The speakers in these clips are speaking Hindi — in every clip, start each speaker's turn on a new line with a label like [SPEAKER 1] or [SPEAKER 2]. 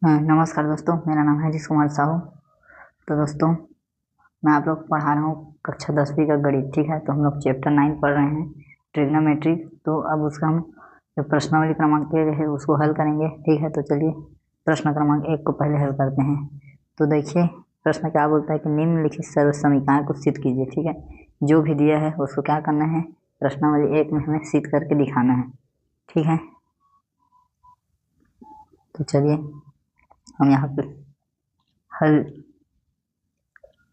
[SPEAKER 1] नमस्कार दोस्तों, मेरा नाम है जिस कुमार साहू। तो दोस्तों, मैं आप लोग पढ़ा रहा हूँ कक्षा 10वीं का गणित। ठीक है, तो हम लोग चैप्टर 9 पढ़ रहे हैं, ट्रिग्नोमेट्री। तो अब उसका हम जो प्रश्नावली क्रमांक 1 है उसको हल करेंगे। ठीक है, तो चलिए प्रश्न क्रमांक 1 को पहले हल करते हैं। तो देखिए प्रश्न क्या बोलता है कि निम्नलिखित सर्व समीकरण को सिद्ध कीजिए। ठीक है, जो भी दिया है उसको क्या करना है, प्रश्नावली 1 में हमें सिद्ध करके दिखाना है। ठीक है, तो चलिए हम यहाँ पे हल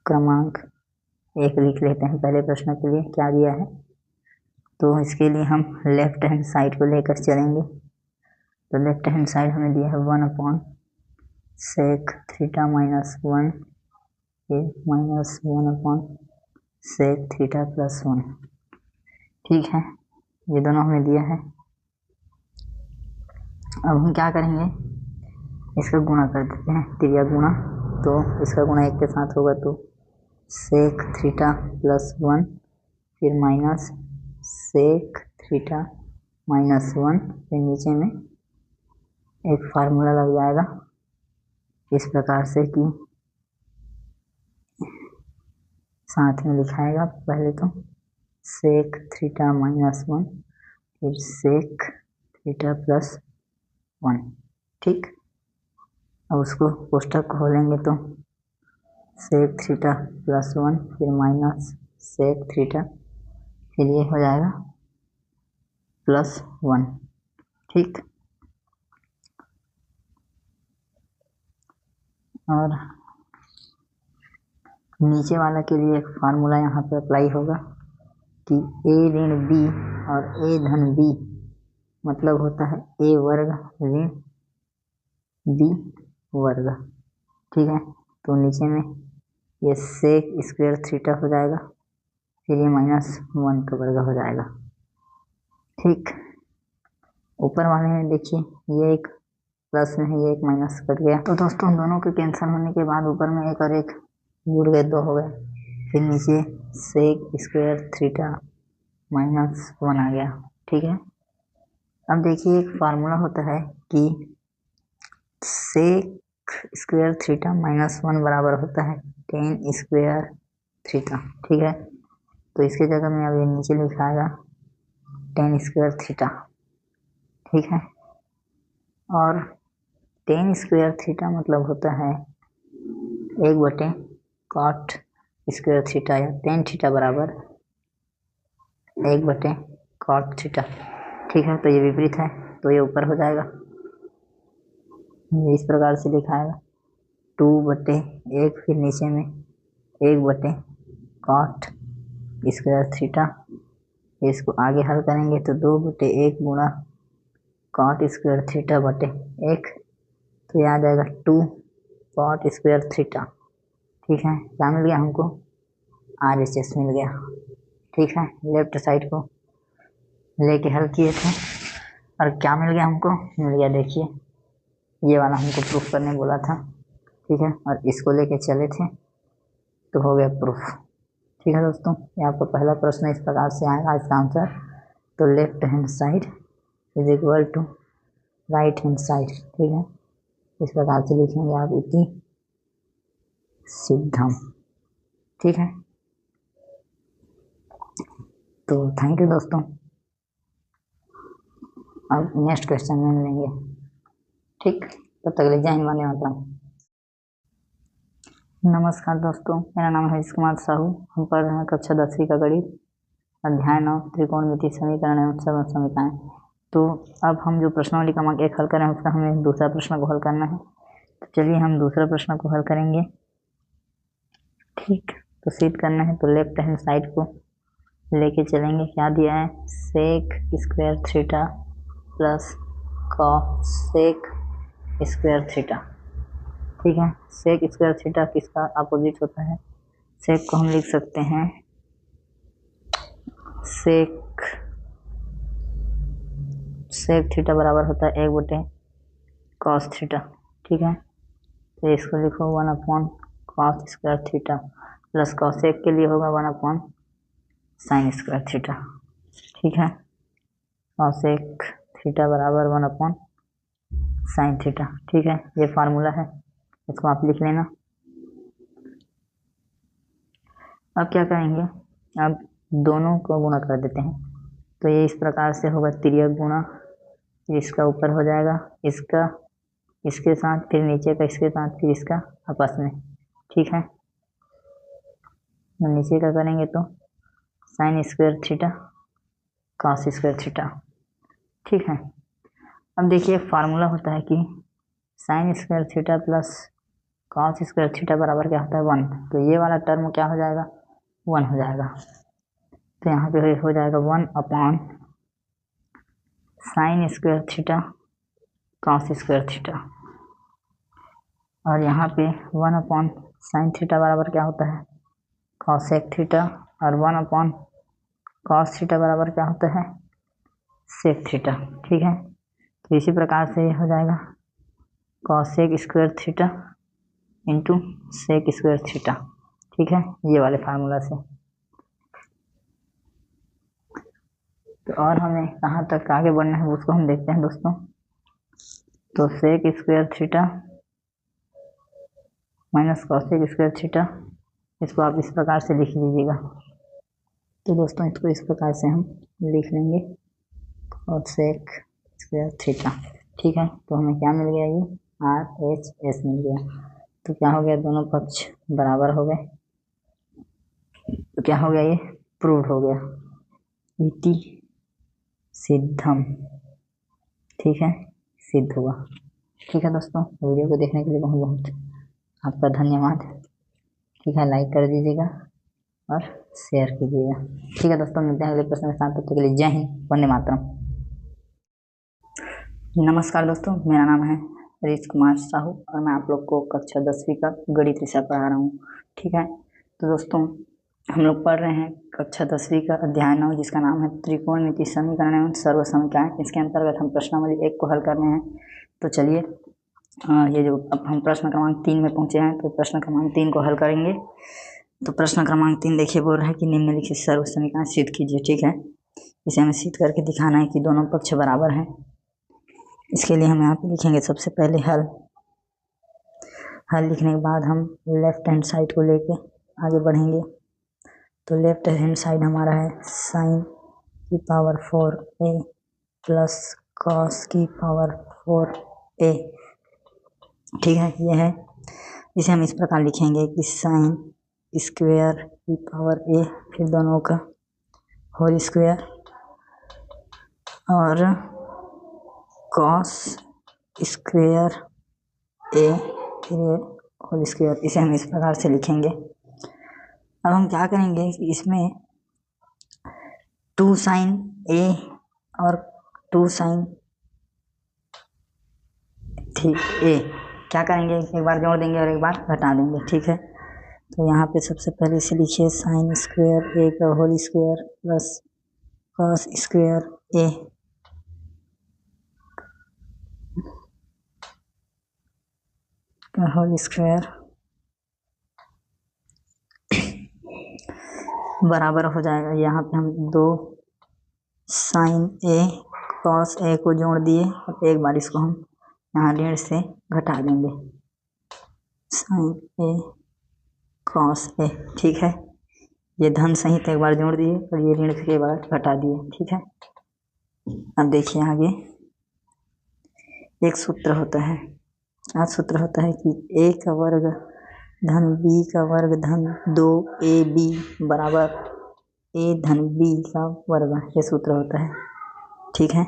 [SPEAKER 1] क्रमांक 1 लिख लेते हैं। पहले प्रश्न के लिए क्या दिया है, तो इसके लिए हम लेफ्ट हैंड साइड को लेकर चलेंगे। तो लेफ्ट हैंड साइड हमें दिया है 1/sec थीटा -1 -1/sec थीटा +1। ठीक है, ये दोनों हमें दिया है। अब हम क्या करेंगे, इसका गुणा कर देते हैं, त्रिया गुणा। तो इसका गुणा 1 के साथ होगा तो sec थीटा +1, फिर माइनस sec थीटा -1, फिर नीचे में एक फार्मूला लग जाएगा इस प्रकार से कि साथ में लिखाएगा पहले तो sec थीटा -1, फिर sec थीटा +1। ठीक, अब उसको कोष्टक खोलेंगे तो sec थीटा +1, फिर माइनस sec थीटा, फिर ये हो जाएगा +1। ठीक, और नीचे वाला के लिए एक फार्मूला यहाँ पे अप्लाई होगा कि a ऋण b और a धन b मतलब होता है a वर्ग ऋण b वर्ग। ठीक है, तो नीचे में ये sec स्क्वायर थीटा हो जाएगा, फिर ये -1 का वर्ग हो जाएगा। ठीक, ऊपर वाले में देखिए ये एक प्लस में है, ये एक माइनस कट गया। तो दोस्तों दोनों के कैंसिल होने के बाद ऊपर में एक और एक जुड़ गए, 2 हो गए। फिर नीचे sec स्क्वायर थीटा -1 आ गया। ठीक है, अब देखिए एक फार्मूला होता है कि sec स्क्वायर थीटा -1 बराबर होता है tan स्क्वायर थीटा। ठीक है, तो इसके जगह में अब ये नीचे लिखाएगा tan स्क्वायर थीटा। ठीक है, और tan स्क्वायर थीटा मतलब होता है 1/cot स्क्वायर थीटा, या tan थीटा बराबर 1/cot थीटा। ठीक है, तो ये विपरीत है तो ये ऊपर हो जाएगा, ये इस प्रकार से लिखाएगा 2/1, फिर नीचे में 1/cot स्क्वायर थीटा। इसको आगे हल करेंगे तो 2/1 गुणा cot स्क्वायर थीटा बटे 1, तो ये आ जाएगा 2 cot स्क्वायर थीटा। ठीक है, क्या मिल गया हमको, RHS मिल गया। ठीक है, लेफ्ट साइड को लेके हल किए थे और क्या मिल गया हमको, मिल गया देखिए ये वाला हमको प्रूफ करने बोला था। ठीक है, और इसको लेके चले थे तो हो गया प्रूफ। ठीक है दोस्तों, ये आपका पहला प्रश्न इस प्रकार से आएगा इसका आंसर। तो left hand side is equal to right hand side. ठीक है, इस प्रकार से लिखेंगे आप, इति सिद्धम। ठीक है, तो थैंक यू दोस्तों, अब नेक्स्ट क्वेश्चन में मिलेंगे। ठीक, तब तक ले जय हिंद, वंदे मातरम। नमस्कार दोस्तों, मेरा नाम है जिस कुमार साहू। हम पढ़ रहे हैं कक्षा 10वीं का गणित, अध्याय 9 त्रिकोणमिति समीकरण एवं सर्व समीकरण। तो अब हम जो प्रश्नावली क्रमांक 1 हल करें उसका हमें दूसरा प्रश्न को हल करना है। तो चलिए हम दूसरा प्रश्न को हल करेंगे। ठीक, तो सिद्ध करना है तो लेफ्ट हैंड साइड को लेके चलेंगे। क्या दिया है, sec square theta plus cosec square theta. ठीक है, sec स्क्वायर थीटा किसका अपोजिट होता है, sec को हम लिख सकते हैं sec थीटा बराबर होता है 1/cos थीटा। ठीक है, तो इसको लिखो 1/cos square theta plus cosec के लिए होगा 1/sin स्क्वायर थीटा। ठीक है, cosec थीटा बराबर 1/sin साइन थीटा। ठीक है, ये फार्मूला है, इसको आप लिख लेना। अब क्या करेंगे, अब दोनों को गुणा कर देते हैं। तो ये इस प्रकार से होगा, तिर्यक गुणा, इसका ऊपर हो जाएगा इसका इसके साथ, फिर नीचे का इसके साथ, फिर इसका आपस में। ठीक है, तो नीचे का करेंगे तो sign square theta cos square theta. ठीक है, अब देखिए फार्मूला होता है कि sign square theta plus cos square theta बराबर क्या होता है, 1। तो ये वाला टर्म क्या हो जाएगा, 1 हो जाएगा। तो यहाँ पे हो जाएगा 1 upon sine square theta cos square theta, और यहाँ पे 1 अपॉन साइन थीटा बराबर क्या होता है, कॉसेक थीटा, और 1 अपॉन कॉस थीटा बराबर क्या होता है, सेक थीटा। ठीक है, तो इसी प्रकार से ये हो जाएगा cosec square theta into sec square theta. ठीक है, ये वाले फार्मूला से। तो और हमें कहाँ तक आगे बढ़ना है उसको हम देखते हैं दोस्तों। तो sec square theta minus cosec square theta, इसको आप इस प्रकार से लिख लीजिएगा। तो दोस्तों इसको इस प्रकार से हम लिख लेंगे, कॉसेक स्क्वायर थीटा। ठीक है, तो हमें क्या मिल गया, ये RHS मिल गया। तो क्या हो गया, दोनों पक्ष बराबर हो गए। तो क्या हो गया, ये प्रूव्ड हो गया, इति सिद्धम। ठीक है, सिद्ध हुआ। ठीक है दोस्तों, वीडियो को देखने के लिए बहुत बहुत आपका धन्यवाद। ठीक है, लाइक कर दीजिएगा और शेयर कीजिएगा। ठीक है दोस्तों, मिलते हैं अगले प्रश्न के साथ, तब तक के लिए जय हिंद, वंदे मातरम। नमस्कार दोस्तों, मेरा नाम है हरीश कुमार साहू और मैं आप लोग को कक्षा 10वीं का गणित विषय पढ़ा रहा हूँ। ठीक है, तो दोस्तों हम लोग पढ़ रहे हैं कक्षा 10वीं का अध्याय 9, जिसका नाम है त्रिकोणमिति समीकरण एवं सर्वसमीकरण। इसके अंतर्गत हम प्रश्नावली 1 को हल कर रहे हैं। तो चलिए, ये जो अब हम प्रश्न क्रमांक 3 में पहुंचे हैं, तो प्रश्न क्रमांक 3 को हल करेंगे। तो प्रश्न क्रमांक 3 देखिए, बोल रहा है कि निम्नलिखित सर्वसमीकरण सिद्ध कीजिए। ठीक है, इसे हमें सिद्ध करके दिखाना है कि दोनों पक्ष बराबर हैं। इसके लिए हम यहाँ पे लिखेंगे सबसे पहले हल लिखने के बाद हम लेफ्ट हैंड साइड को लेके आगे बढ़ेंगे। तो लेफ्ट हैंड साइड हमारा है साइन की पावर 4a प्लस कॉस की पावर 4a। ठीक है, ये है, इसे हम इस प्रकार लिखेंगे कि साइन स्क्वायर की पावर a, फिर दोनों का होल स्क्वायर, और कॉस स्क्वायर a फिर होल स्क्वायर। इसे हम इस प्रकार से लिखेंगे। अब हम क्या करेंगे कि इसमें 2 साइन a और 2 साइन a क्या करेंगे, एक बार जोड़ देंगे और एक बार घटा देंगे। ठीक है, तो यहाँ पे सबसे पहले इसे लिखिए साइन स्क्वायर a का whole square plus cos square a का होल स्क्वायर बराबर हो जाएगा। यहाँ पे हम 2 साइन a कॉस a को जोड़ दिए और एक बार इसको हम यहाँ ऋण से घटा देंगे, साइन a कॉस a। ठीक है, ये धन सहित एक बार जोड़ दिए और ये ऋण के बाद घटा दिए। ठीक है, अब देखिए आगे एक सूत्र होता है, क्या सूत्र होता है कि a का वर्ग धन b का वर्ग धन 2ab बराबर a धन b का वर्ग, ये सूत्र होता है। ठीक है,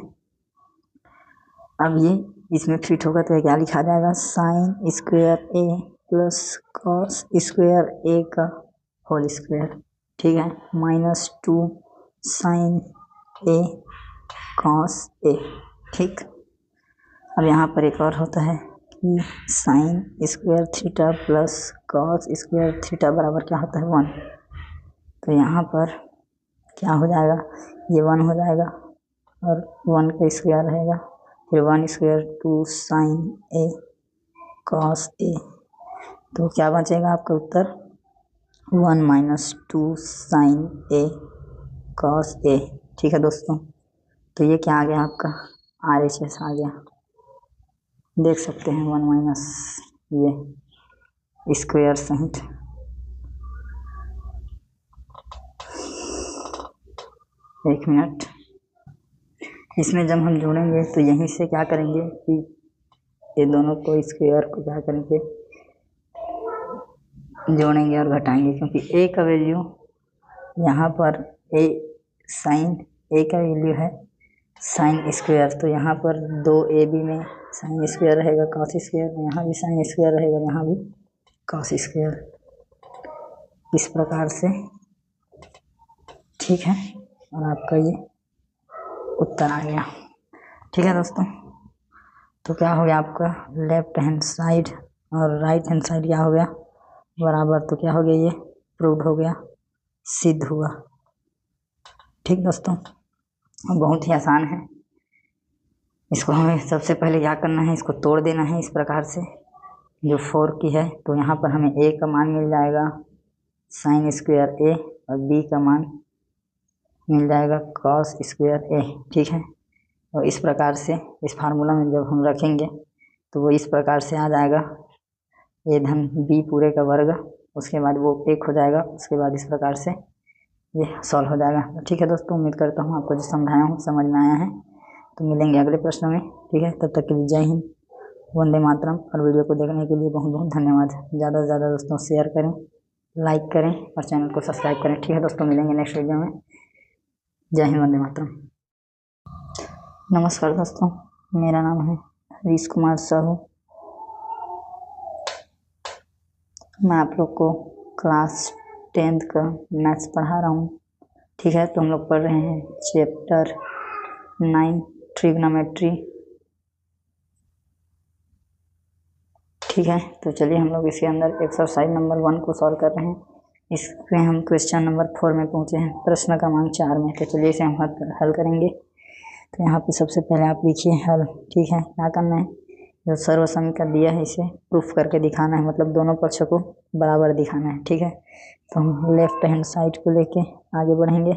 [SPEAKER 1] अब ये इसमें फिट होगा तो क्या लिखा जाएगा, sign square a plus cos square a का होल स्क्वायर। ठीक है, -2 साइन a कॉस a। ठीक, अब यहाँ पर एक और होता है कि sign square theta plus cos square theta बराबर क्या होता है, 1। तो यहाँ पर क्या हो जाएगा, ये 1 हो जाएगा और 1 का स्क्वायर रहेगा, फिर 1 square 2 sine a cos a। तो क्या बचेगा आपका उत्तर, 1 - 2 साइन a कॉस a। ठीक है दोस्तों, तो ये क्या आ गया आपका, RHS आ गया। देख सकते हैं 1 माइनस ये स्क्वायर सहित। एक मिनट, इसमें जब हम जोड़ेंगे तो यहीं से क्या करेंगे कि ये दोनों को स्क्वायर को क्या करेंगे जोड़ेंगे और घटाएंगे, क्योंकि ए का वैल्यू यहाँ पर ए साइन ए का वैल्यू है साइन स्क्वायर, तो यहाँ पर 2ab में साइन स्क्वायर रहेगा कॉस स्क्वायर, यहाँ भी साइन स्क्वायर रहेगा, यहाँ भी कॉस स्क्वायर, इस प्रकार से। ठीक है, और आपका ये उत्तर आ गया। ठीक है दोस्तों, तो क्या हो गया आपका लेफ्ट हैंड साइड और राइट हैंड साइड क्या हो गया बराबर, तो क्या हो गया ये प्रूव्ड हो गया, सिद्ध हुआ। ठीक दोस्तों, बहुत ही आसान है। इसको हमें सबसे पहले क्या करना है, इसको तोड़ देना है इस प्रकार से। जो 4 की है तो यहाँ पर हमें a का मान मिल जाएगा साइन स्क्वायर a और b का मान मिल जाएगा कॉस स्क्वायर a। ठीक है, और इस प्रकार से इस फार्मूला में जब हम रखेंगे तो वो इस प्रकार से आ जाएगा a धन b पूरे का वर्ग, उसके बाद वो 1 हो जाएगा, उसके बाद इस प्रकार से ये सॉल्व हो जाएगा। ठीक है दोस्तों, उम्मीद करता हूँ आपको जो समझाया हूँ समझ में आया है। तो मिलेंगे अगले प्रश्न में। ठीक है, तब तक के लिए जय हिंद, वंदे मातरम। और वीडियो को देखने के लिए बहुत बहुत धन्यवाद। ज़्यादा से ज़्यादा दोस्तों शेयर करें, लाइक करें और चैनल को सब्सक्राइब करें। ठीक है दोस्तों, मिलेंगे नेक्स्ट वीडियो में। जय हिंद, वंदे मातरम। नमस्कार दोस्तों, मेरा नाम है हरीश कुमार साहू। मैं आप लोग को क्लास 10th का मैथ्स पढ़ा रहा हूँ। ठीक है, तो हम लोग पढ़ रहे हैं चैप्टर 9 ट्रिग्नोमेट्री। ठीक है, तो चलिए हम लोग इसके अंदर एक्सरसाइज नंबर 1 को सॉल्व कर रहे हैं। इसमें हम क्वेश्चन नंबर 4 में पहुँचे हैं, प्रश्न क्रमांक 4 में। तो चलिए इसे हम हल करेंगे। तो यहाँ पे सबसे पहले आप लिखिए हल। ठीक है, क्या करना है, जो सर्वसमीकरण दिया है इसे प्रूफ करके दिखाना है, मतलब दोनों पक्षों को बराबर दिखाना है। ठीक है, तो हम लेफ्ट हैंड साइड को लेके आगे बढ़ेंगे।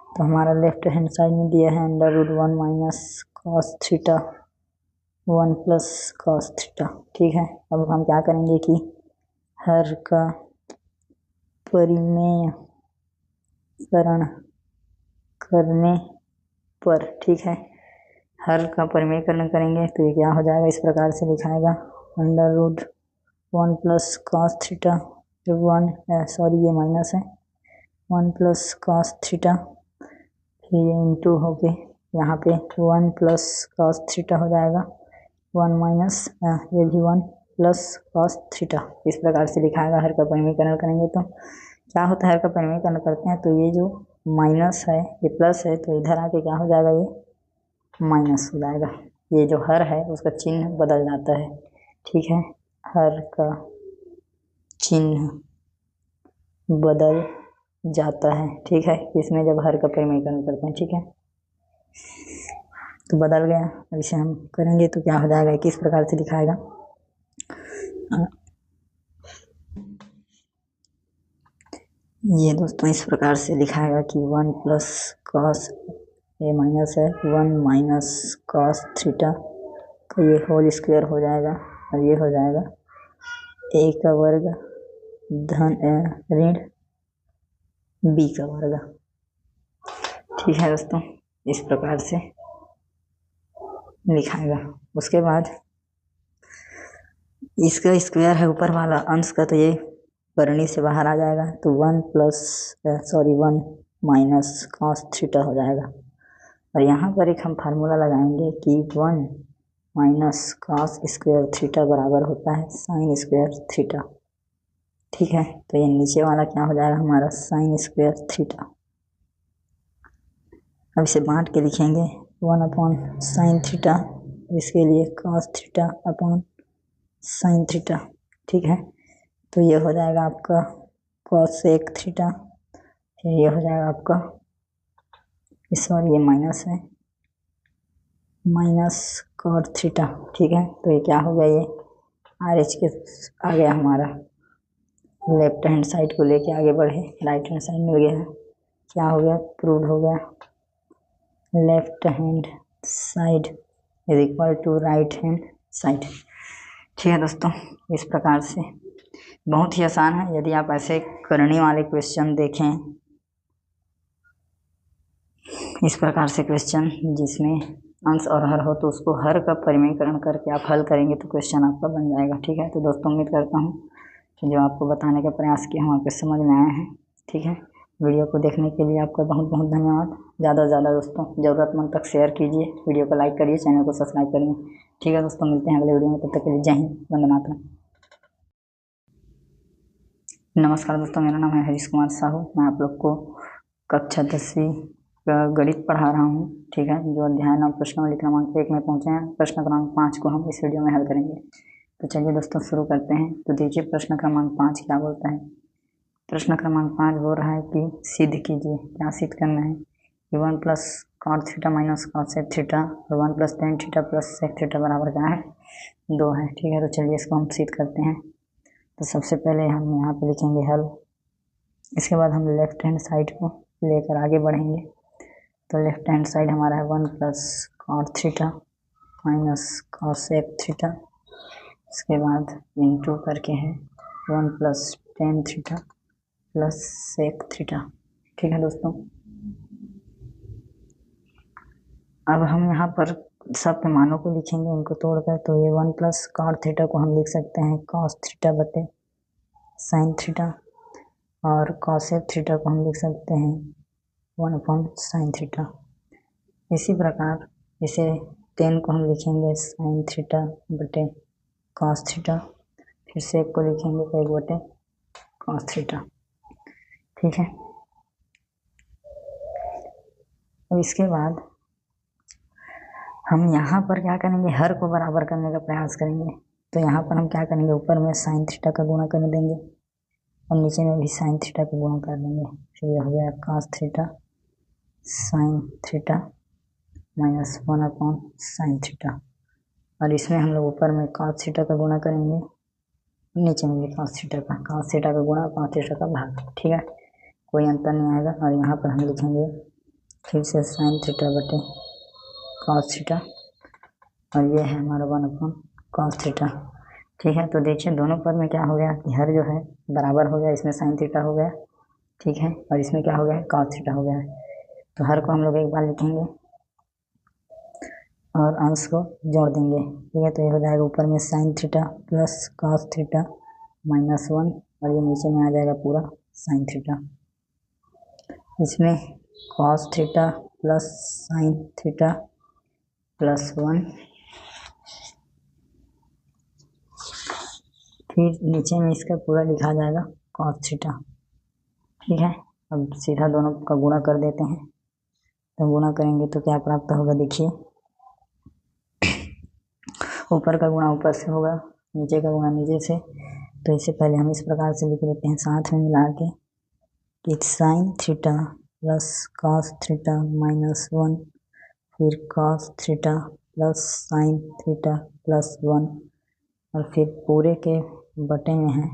[SPEAKER 1] तो हमारा लेफ्ट हैंड साइड में दिया है √1 minus cos theta 1 plus cos theta. ठीक है, अब हम क्या करेंगे कि हर का परिमेयकरण करने पर, ठीक है, हर का परिमेयकरण करेंगे तो ये क्या हो जाएगा, इस प्रकार से लिखाएगा √1 प्लस कॉस थीटा 1, सॉरी ये माइनस है, 1 प्लस कॉस थीटा, फिर ये इंटू हो के यहाँ पे 1 प्लस कॉस थीटा हो जाएगा, 1 माइनस ये भी 1 प्लस कॉस थीटा। इस प्रकार से लिखाएगा। हर का परिमेयकरण करेंगे तो क्या होता है, हर का परिमेयकरण करते हैं तो ये जो माइनस है ये प्लस है, तो इधर आके क्या हो जाएगा, ये माइनस हो जाएगा। ये जो हर है उसका चिन्ह बदल जाता है। ठीक है, हर का चिन्ह बदल जाता है। ठीक है, इसमें जब हर का परिमेयकरण करते हैं। ठीक है, तो बदल गया। अब इसे हम करेंगे तो क्या हो जाएगा, किस प्रकार से दिखाएगा, ये दोस्तों इस प्रकार से लिखाएगा कि 1 प्लस कॉस, ये माइनस है, 1 माइनस कॉस थीटा का ये होल स्क्वायर हो जाएगा, और ये हो जाएगा a का वर्ग धन ऋण b का वर्ग। ठीक है दोस्तों, इस प्रकार से लिखाएगा। उसके बाद इसका स्क्वायर है ऊपर वाला अंश का, तो ये वर्णी से बाहर आ जाएगा, तो 1 माइनस कॉस थीटा हो जाएगा। और यहाँ पर एक हम फार्मूला लगाएंगे कि 1 माइनस कॉस स्क्वायर थीटा बराबर होता है साइन स्क्वायर थीटा। ठीक है, तो ये नीचे वाला क्या हो जाएगा हमारा साइन स्क्वायर थीटा। अब इसे बांट के लिखेंगे 1 अपॉन साइन थीटा, इसके लिए cos theta upon sine theta. ठीक है, तो ये हो जाएगा आपका कॉसेक थीटा, फिर ये हो जाएगा आपका, इस बार ये माइनस है, माइनस कॉट थीटा। ठीक है, तो ये क्या हो गया, ये RH के आ गया हमारा। लेफ्ट हैंड साइड को लेके आगे बढ़े, राइट हैंड साइड मिल गया है, क्या हो गया, प्रूव्ड हो गया। Left hand side is equal to right hand side. ठीक है दोस्तों, इस प्रकार से बहुत ही आसान है। यदि आप ऐसे करने वाले क्वेश्चन देखें, इस प्रकार से क्वेश्चन जिसमें अंश और हर हो, तो उसको हर का परिमेयकरण करके आप हल करेंगे तो क्वेश्चन आपका बन जाएगा। ठीक है, तो दोस्तों उम्मीद करता हूँ कि जो आपको बताने का प्रयास किया हूँ आपको समझ में आया है। ठीक है, वीडियो को देखने के लिए आपका बहुत बहुत धन्यवाद। ज़्यादा से ज़्यादा दोस्तों ज़रूरतमंद तक शेयर कीजिए, वीडियो को लाइक करिए, चैनल को सब्सक्राइब करिए। ठीक है दोस्तों, मिलते हैं अगले वीडियो में, तब तक के लिए जय हिंद, वंदे मातरम। नमस्कार दोस्तों, मेरा नाम है हरीश कुमार साहू। मैं आप लोग को कक्षा 10वीं का गणित पढ़ा रहा हूँ। ठीक है, जो अध्याय 9 प्रश्नावली क्रमांक 1 में पहुँचे हैं, प्रश्न क्रमांक 5 को हम इस वीडियो में हल करेंगे। तो चलिए दोस्तों शुरू करते हैं। तो देखिए प्रश्न क्रमांक 5 क्या बोलता है। प्रश्न क्रमांक 5 बोल रहा है कि सिद्ध कीजिए। क्या सिद्ध करना है कि 1 plus cot theta minus cot sec theta और 1 plus tan theta plus sec theta बराबर क्या है, 2 है। ठीक है, तो चलिए इसको हम सिद्ध करते हैं। तो सबसे पहले हम यहाँ पे लिखेंगे हल। इसके बाद हम लेफ्ट हैंड साइड को लेकर आगे बढ़ेंगे। तो लेफ्ट हैंड साइड हमारा है 1 plus cot theta minus cot sec theta, इसके बाद इंटू करके है 1 plus tan theta plus sec theta. ठीक है दोस्तों, अब हम यहाँ पर सब के मानों को लिखेंगे इनको तोड़कर। तो ये 1 प्लस कॉट थीटा को हम लिख सकते हैं कॉस थीटा बटे साइन थीटा, और कॉसेक थीटा को हम लिख सकते हैं 1 अपॉन साइन थीटा। इसी प्रकार इसे 10 को हम लिखेंगे साइन थीटा बटे कॉस थीटा, फिर सेक को लिखेंगे 1 बटे कॉस थीटा। ठीक है, अब इसके बाद हम यहाँ पर क्या करेंगे, हर को बराबर करने का प्रयास करेंगे। तो यहाँ पर हम क्या करेंगे, ऊपर में साइन थीटा का गुणा कर देंगे और नीचे में भी साइन थीटा का गुणा कर देंगे। फिर ये हो गया cos theta sine theta minus 1 upon sine theta, और इसमें हम लोग ऊपर में कॉस थीटा का गुणा करेंगे, नीचे में भी कॉस थीटा का गुणा, कॉस थीटा का भाग। ठीक है, कोई अंतर नहीं आएगा। और यहाँ पर हम लिखेंगे फिर से साइन थीटा बटे कॉस थीटा, और ये है हमारा 1 अपॉन कॉस थीटा। ठीक है, तो देखिए दोनों पद में क्या हो गया कि हर जो है बराबर हो गया, इसमें साइन थीटा हो गया। ठीक है, और इसमें क्या हो गया, कॉस थीटा हो गया। तो हर को हम लोग एक बार लिखेंगे और अंश को जोड़ देंगे। ठीक है, तो ये हो जाएगा ऊपर में sign theta plus cos theta minus 1, और ये नीचे में आ जाएगा पूरा साइन थीटा। इसमें cos theta plus sign theta plus 1, फिर नीचे में इसका पूरा लिखा जाएगा कॉस थीटा। ठीक है, अब सीधा दोनों का गुणा कर देते हैं। तो गुणा करेंगे तो क्या प्राप्त होगा, देखिए ऊपर का गुणा ऊपर से होगा, नीचे का गुणा नीचे से। तो इससे पहले हम इस प्रकार से लिख देते हैं साथ में मिला के कि sign theta plus cos theta minus 1, फिर cos theta plus sign theta plus 1, और फिर पूरे के बटे में है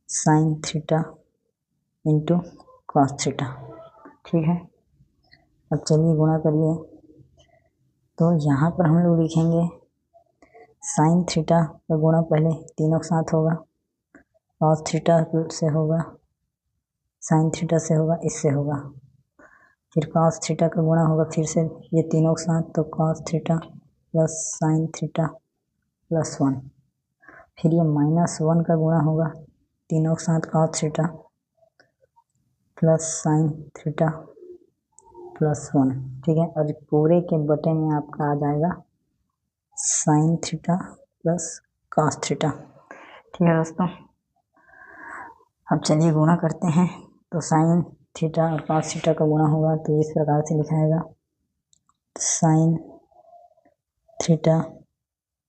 [SPEAKER 1] sign theta into cos theta. ठीक है, अब चलिए गुणा करिए। तो यहाँ पर हम लोग लिखेंगे साइन थीटा का गुणा पहले तीनों के साथ होगा, कॉस थीटा से होगा, साइन थीटा से होगा, इससे होगा, फिर कॉस थीटा का गुणा होगा फिर से ये तीनों के साथ, तो cos theta plus sign theta plus 1, फिर ये माइनस 1 का गुणा होगा तीनों के साथ cos theta plus sign theta plus 1। ठीक है, और पूरे के बटे में आपका आ जाएगा sine theta plus cos theta. ठीक है दोस्तों, अब चलिए गुणा करते हैं। तो साइन थीटा और कॉस थीटा का गुणा होगा तो इस प्रकार से लिखाएगा sine theta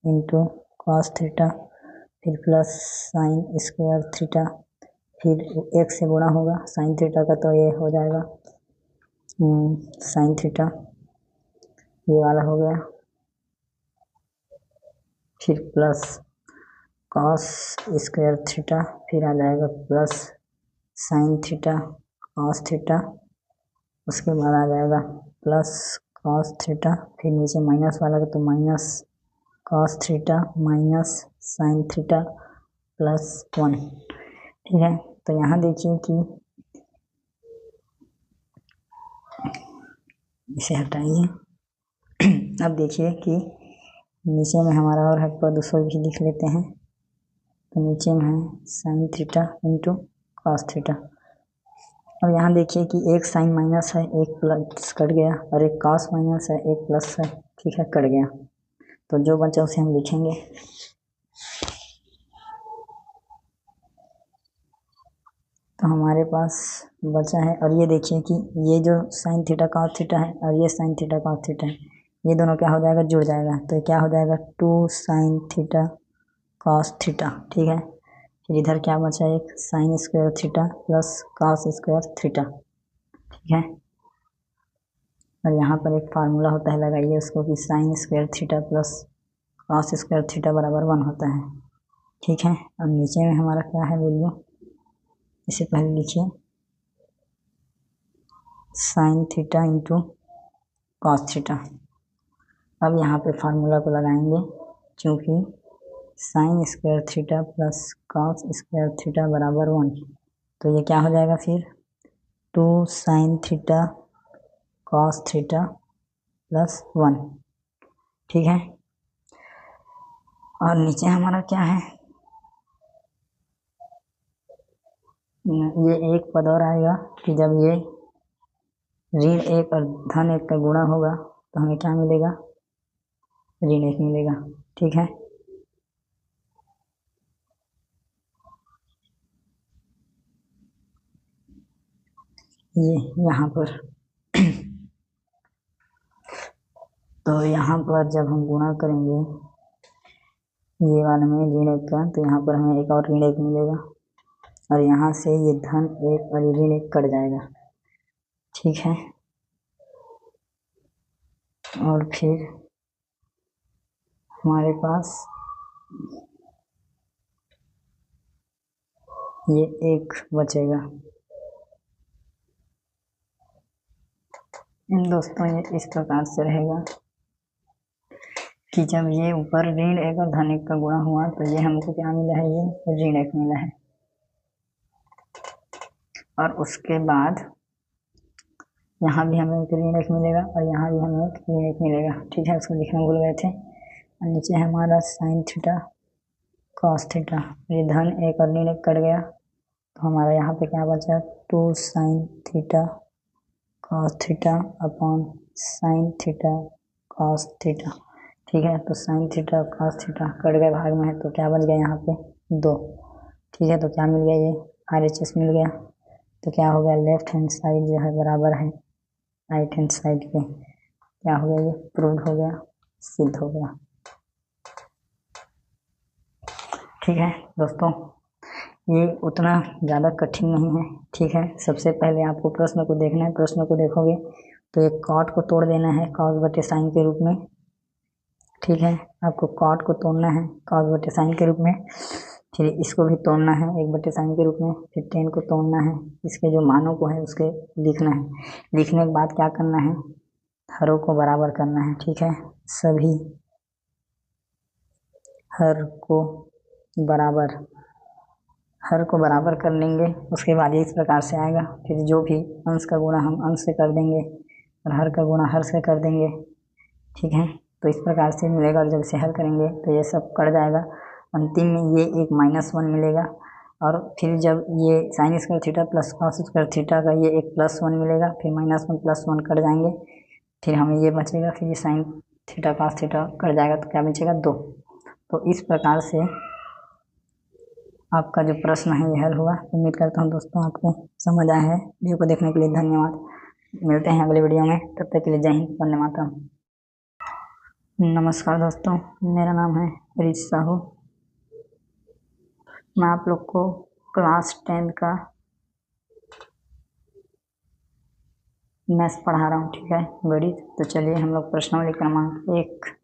[SPEAKER 1] into cos theta, फिर प्लस साइन स्क्वायर थीटा, फिर एक से गुणा होगा साइन थीटा का, तो ये हो जाएगा साइन थीटा, ये वाला हो गया, फिर प्लस कॉस स्क्वायर थीटा, फिर आ जाएगा plus sine theta cos theta, उसके बाद आ जाएगा प्लस कॉस थीटा, फिर नीचे माइनस वाला का तो minus cos theta minus sign theta plus 1। ठीक है, तो यहाँ देखिए कि इसे हटाइए। अब देखिए कि नीचे में हमारा और पद उसको भी लिख लेते हैं। तो नीचे में है sign theta into cos theta. अब यहाँ देखिए कि एक साइन माइनस है, एक प्लस कट गया, और एक कॉस माइनस है, एक प्लस है। ठीक है, कट गया। तो जो बचा उसे हम लिखेंगे। तो हमारे पास बचा है, और ये देखिए कि ये जो साइन थीटा कॉस थीटा है और ये साइन थीटा कॉस थीटा है, ये दोनों क्या हो जाएगा, जुड़ जाएगा। तो क्या हो जाएगा, 2 साइन थीटा कॉस थीटा। ठीक है, फिर इधर क्या बचा, एक sign square theta plus cos square theta. ठीक है, और यहाँ पर एक फार्मूला होता है, लगाइए उसको, कि sign square theta plus cos square theta बराबर 1 होता है। ठीक है, अब नीचे में हमारा क्या है वैल्यू, इसे पहले लिखिए, sign theta into cos theta. अब यहाँ पे फार्मूला को लगाएंगे, क्योंकि sign square theta plus cos square theta बराबर 1। तो ये क्या हो जाएगा फिर, 2 sine theta cos theta plus 1। ठीक है, और नीचे हमारा क्या है, ये एक पद और आएगा कि जब ये ऋण 1 और धन 1 का गुणा होगा तो हमें क्या मिलेगा, ऋण 1 मिलेगा। ठीक है, ये यहाँ पर तो यहाँ पर जब हम गुणा करेंगे ये वाले में ऋण 1 का, तो यहाँ पर हमें एक और ऋण 1 मिलेगा, और यहाँ से ये धन 1 और ऋण 1 कट जाएगा। ठीक है, और फिर हमारे पास ये 1 बचेगा। इन दोस्तों ये इस प्रकार से रहेगा कि जब ये ऊपर ऋण 1 और धन 1 का गुणा हुआ तो ये हमको क्या मिला है, ये ऋण 1 मिला है। और उसके बाद यहाँ भी हमें एक ऋण 1 मिलेगा और यहाँ भी हमें एक ऋण 1 मिलेगा। ठीक है, उसको लिखना भूल गए थे। और नीचे हमारा साइन थीटा कॉस थीटा, ये धन 1 और ऋण 1 कट गया, तो हमारा यहाँ पे क्या बचा, 2 sine theta cos theta upon sine theta cos theta. ठीक है, तो sine theta cos theta cut गए भाग में है, तो क्या बच गया यहाँ पे 2। ठीक है, तो क्या मिल गया, ये RHS मिल गया। तो क्या हो गया, लेफ्ट हैंड साइड जो है बराबर है राइट हैंड साइड के। क्या हो गया, ये प्रूव हो गया, सिद्ध हो गया। ठीक है दोस्तों, ये उतना ज़्यादा कठिन नहीं है। ठीक है, सबसे पहले आपको प्रश्न को देखना है। प्रश्न को देखोगे तो एक कॉट को तोड़ देना है कॉस बटे साइन के रूप में। ठीक है, आपको कॉट को तोड़ना है कॉस बटे साइन के रूप में, फिर इसको भी तोड़ना है 1 बटे साइन के रूप में, फिर टेन को तोड़ना है, इसके जो मानों को है उसके लिखना है। लिखने के बाद क्या करना है, हरों को बराबर करना है। ठीक है, सभी हर को बराबर कर लेंगे। उसके बाद ये इस प्रकार से आएगा, फिर जो भी अंश का गुणा हम अंश से कर देंगे और हर का गुणा हर से कर देंगे। ठीक है, तो इस प्रकार से मिलेगा, और जब इसे हल करेंगे तो ये सब कट जाएगा। अंतिम में ये एक -1 मिलेगा, और फिर जब ये sign square theta plus cos square theta का ये एक +1 मिलेगा, फिर -1 +1 कट जाएंगे, फिर हमें ये बचेगा, फिर ये sine theta cos theta cut जाएगा, तो क्या बचेगा 2। तो इस प्रकार से आपका जो प्रश्न है ये हल हुआ। उम्मीद करता हूँ दोस्तों आपको समझ आया है। वीडियो को देखने के लिए धन्यवाद। मिलते हैं अगले वीडियो में, तब तक के लिए जय हिंद, वंदे मातरम। नमस्कार दोस्तों, मेरा नाम है रिच साहू। मैं आप लोग को क्लास 10 का मैथ्स पढ़ा रहा हूँ। ठीक है, गणित। तो चलिए हम लोग प्रश्नावली क्रमांक 1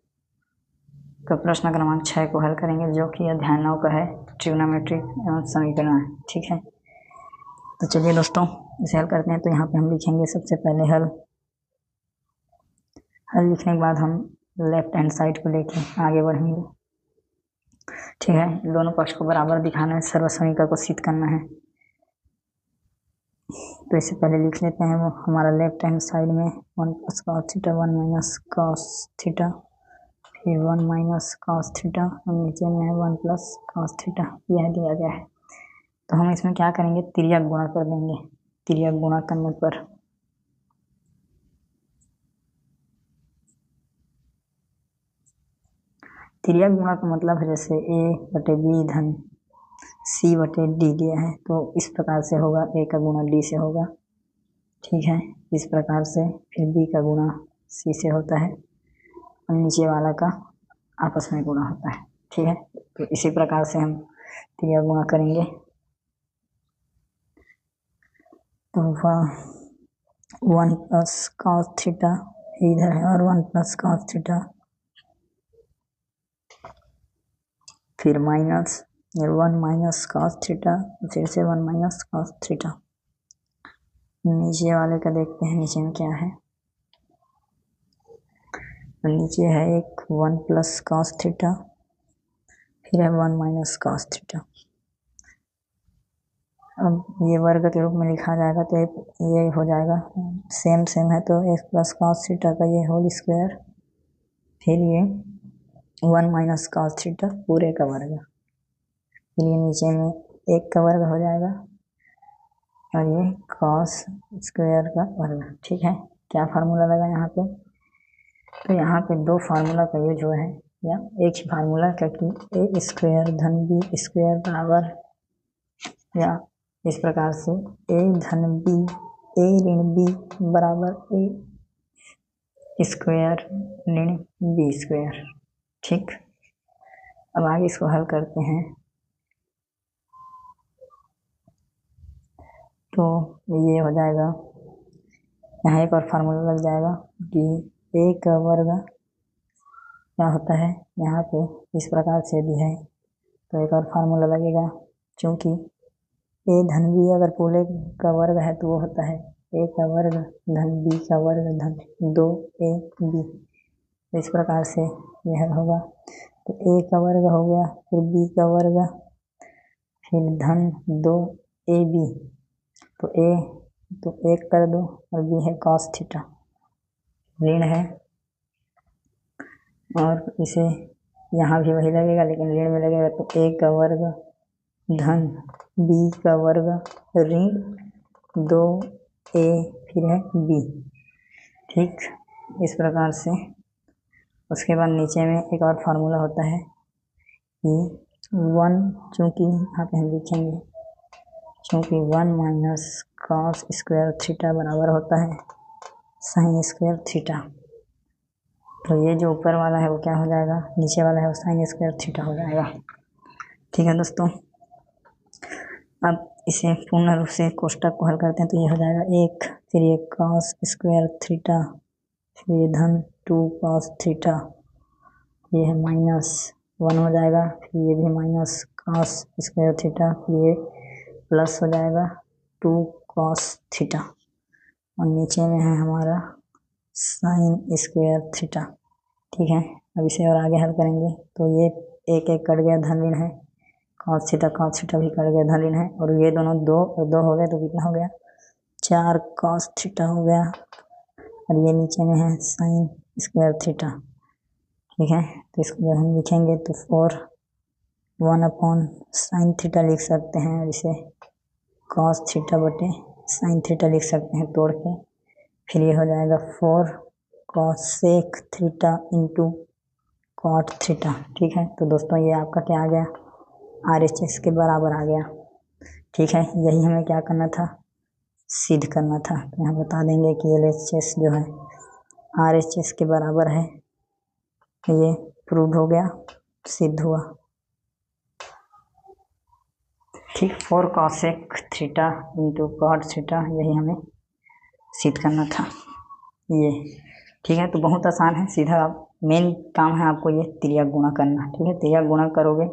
[SPEAKER 1] का प्रश्न क्रमांक 6 को हल करेंगे, जो कि अध्याय 9 का है, ट्रिग्नोमेट्री एवं समीकरण है। ठीक है, तो चलिए दोस्तों इसे हल करते हैं। तो यहाँ पे हम लिखेंगे सबसे पहले हल लिखने के बाद हम लेफ्ट हैंड साइड को लेके आगे बढ़ेंगे। ठीक है, दोनों पक्ष को बराबर दिखाना है, सर्वसमीका को सिद्ध करना है। तो इससे पहले लिख लेते हैं वो हमारा लेफ्ट हैंड साइड में 1 + cos थीटा 1 - cos थीटा, फिर 1 - cos थीटा और नीचे में है 1 + cos थीटा, यह दिया गया है। तो हम इसमें क्या करेंगे, तिर्यक गुणा कर देंगे। तिर्यक गुणा करने पर तिर्यक गुणा का मतलब है जैसे a/b धन c/d दिया है तो इस प्रकार से होगा, a का गुणा d से होगा। ठीक है, इस प्रकार से फिर b का गुणा c से होता है और नीचे वाला का आपस में गुणा होता है। ठीक है, तो इसी प्रकार से हम तिर्यक गुणा करेंगे। तो 1 + cos थीटा इधर है और 1 + cos थीटा, फिर माइनस 1 - cos थीटा, फिर से 1 - cos थीटा। नीचे वाले का देखते हैं नीचे में क्या है। नीचे है एक 1 + cos थीटा, फिर है 1 - cos थीटा। अब ये वर्ग के रूप में लिखा जाएगा तो ये हो जाएगा, सेम है तो x + cos थीटा का ये होल स्क्वायर, फिर ये 1 - cos थीटा पूरे का वर्ग, फिर ये नीचे में 1 का वर्ग हो जाएगा और ये cos स्क्वायर का वर्ग। ठीक है, क्या फार्मूला लगा यहाँ पे, तो यहाँ पे दो फार्मूला का यूज हुआ है या एक ही फार्मूला, क्योंकि a² धन b² बराबर, या इस प्रकार से a धन b a ऋण b बराबर a स्क्वायर ऋण b स्क्वायर। ठीक, अब आगे इसको हल करते हैं तो ये हो जाएगा, यहाँ एक और फार्मूला लग जाएगा कि a का वर्ग क्या होता है, यहाँ पे इस प्रकार से भी है तो एक और फार्मूला लगेगा, क्योंकि a धन b अगर पूरे का वर्ग है तो वो होता है a का वर्ग धन b का वर्ग धन 2ab। इस प्रकार से यह होगा, तो a का वर्ग हो गया, फिर b का वर्ग, फिर धन 2ab, तो a तो 1 कर दो और b है cos थीटा, ऋण है और इसे यहाँ भी वही लगेगा लेकिन ऋण में लगेगा, तो a का वर्ग धन b का वर्ग ऋण 2a फिर है b। ठीक, इस प्रकार से उसके बाद नीचे में एक और फार्मूला होता है कि 1, चूँकि यहाँ पे हम लिखेंगे क्योंकि 1 - cos स्क्वायर थीटा बराबर होता है sin स्क्वायर थीटा, तो ये जो ऊपर वाला है वो क्या हो जाएगा, नीचे वाला है वो sin स्क्वायर थीटा हो जाएगा। ठीक है दोस्तों, अब इसे पूर्ण रूप से कोष्टक को हल करते हैं तो ये हो जाएगा 1, फिर ये cos स्क्वायर थीटा, फिर ये धन 2 cos थीटा, ये है -1 हो जाएगा, फिर ये भी -cos स्क्वायर थीटा, फिर ये प्लस हो जाएगा 2 cos थीटा और नीचे में है हमारा sin स्क्वायर थीटा। ठीक है, अब इसे और आगे हल करेंगे तो ये एक कट गया, धन ऋण है, cos थीटा भी कट गया, धन ऋण है, और ये दोनों 2 और 2 हो गए तो कितना हो गया, 4 cos थीटा हो गया, और ये नीचे में है sin स्क्वायर थीटा। ठीक है, तो इसको जब हम लिखेंगे तो 1/sin थीटा लिख सकते हैं, और इसे cos थीटा बटे sin थीटा लिख सकते हैं तोड़ के, फिर ये हो जाएगा 4 cosec theta into cot theta. ठीक है, तो दोस्तों ये आपका क्या आ गया, RHS के बराबर आ गया। ठीक है, यही हमें क्या करना था, सिद्ध करना था। तो यहाँ बता देंगे कि LHS जो है RHS के बराबर है, ये प्रूव हो गया, सिद्ध हुआ। ठीक, 4 cosec theta into cot theta, यही हमें सिद्ध करना था ये। ठीक है, तो बहुत आसान है, सीधा आप मेन काम है आपको ये तिर्यक गुणा करना। ठीक है, तिर्यक गुणा करोगे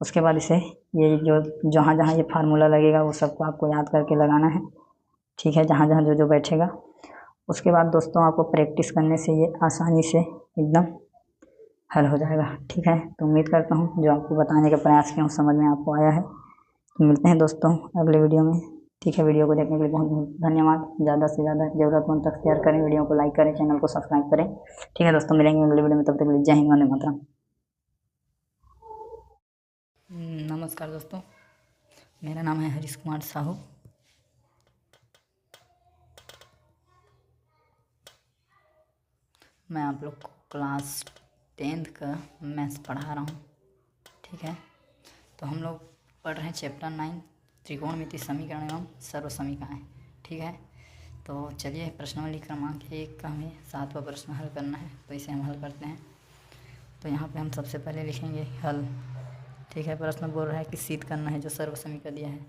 [SPEAKER 1] उसके बाद इसे ये जो जहाँ जहाँ ये फार्मूला लगेगा वो सबको आपको याद करके लगाना है। ठीक है, जहाँ जहाँ जो जो बैठेगा, उसके बाद दोस्तों आपको प्रैक्टिस करने से ये आसानी से एकदम हल हो जाएगा। ठीक है, तो उम्मीद करता हूँ जो आपको बताने का प्रयास किया हूँ समझ में आपको आया है। तो मिलते हैं दोस्तों अगले वीडियो में। ठीक है, वीडियो को देखने के लिए बहुत बहुत धन्यवाद। ज़्यादा से ज़्यादा ज़रूरतमंद तक शेयर करें, वीडियो को लाइक करें, चैनल को सब्सक्राइब करें। ठीक है दोस्तों, मिलेंगे अगले वीडियो में, तब तक के लिए जय हिंद, वंदे मातरम। नमस्कार दोस्तों, मेरा नाम है हरीश कुमार साहू। मैं आप लोग को क्लास 10th का मैथ्स पढ़ा रहा हूँ। ठीक है, तो हम लोग पढ़ रहे हैं चैप्टर 9 त्रिकोणमिति समीकरण एवं सर्व समीकरण। ठीक है, तो चलिए प्रश्नावली क्रमांक 1 का हमें 7वां प्रश्न हल करना है, तो इसे हम हल करते हैं। तो यहाँ पे हम सबसे पहले लिखेंगे हल। ठीक है, प्रश्न बोल रहा है कि सिद्ध करना है जो सर्व समीकरण दिया है।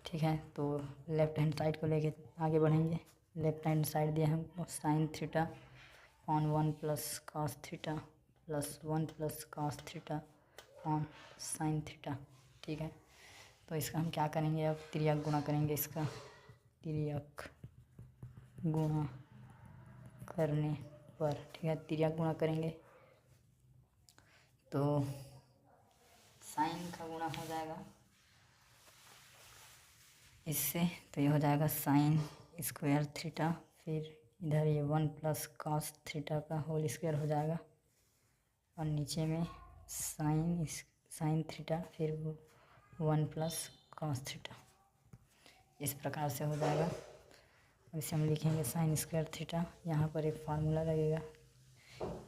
[SPEAKER 1] ठीक है, तो लेफ्ट हैंड साइड को लेके आगे बढ़ेंगे। लेफ्ट हैंड साइड दिया है हमको sine theta on 1 plus cos theta plus 1 plus cos theta on sine theta. ठीक है, तो इसका हम क्या करेंगे, अब तिर्यक गुणा करेंगे। इसका तिर्यक गुणा करने पर, ठीक है, तिर्यक गुणा करेंगे तो साइन का गुणा हो जाएगा इससे, तो ये हो जाएगा साइन स्क्वायर थीटा, फिर इधर ये 1 प्लस कॉस थीटा का होल स्क्वायर हो जाएगा, और नीचे में साइन थीटा फिर 1 प्लस कॉस थीटा। इस प्रकार से हो जाएगा। अब इसे हम लिखेंगे साइन स्क्वायर थीटा। यहाँ पर एक फार्मूला लगेगा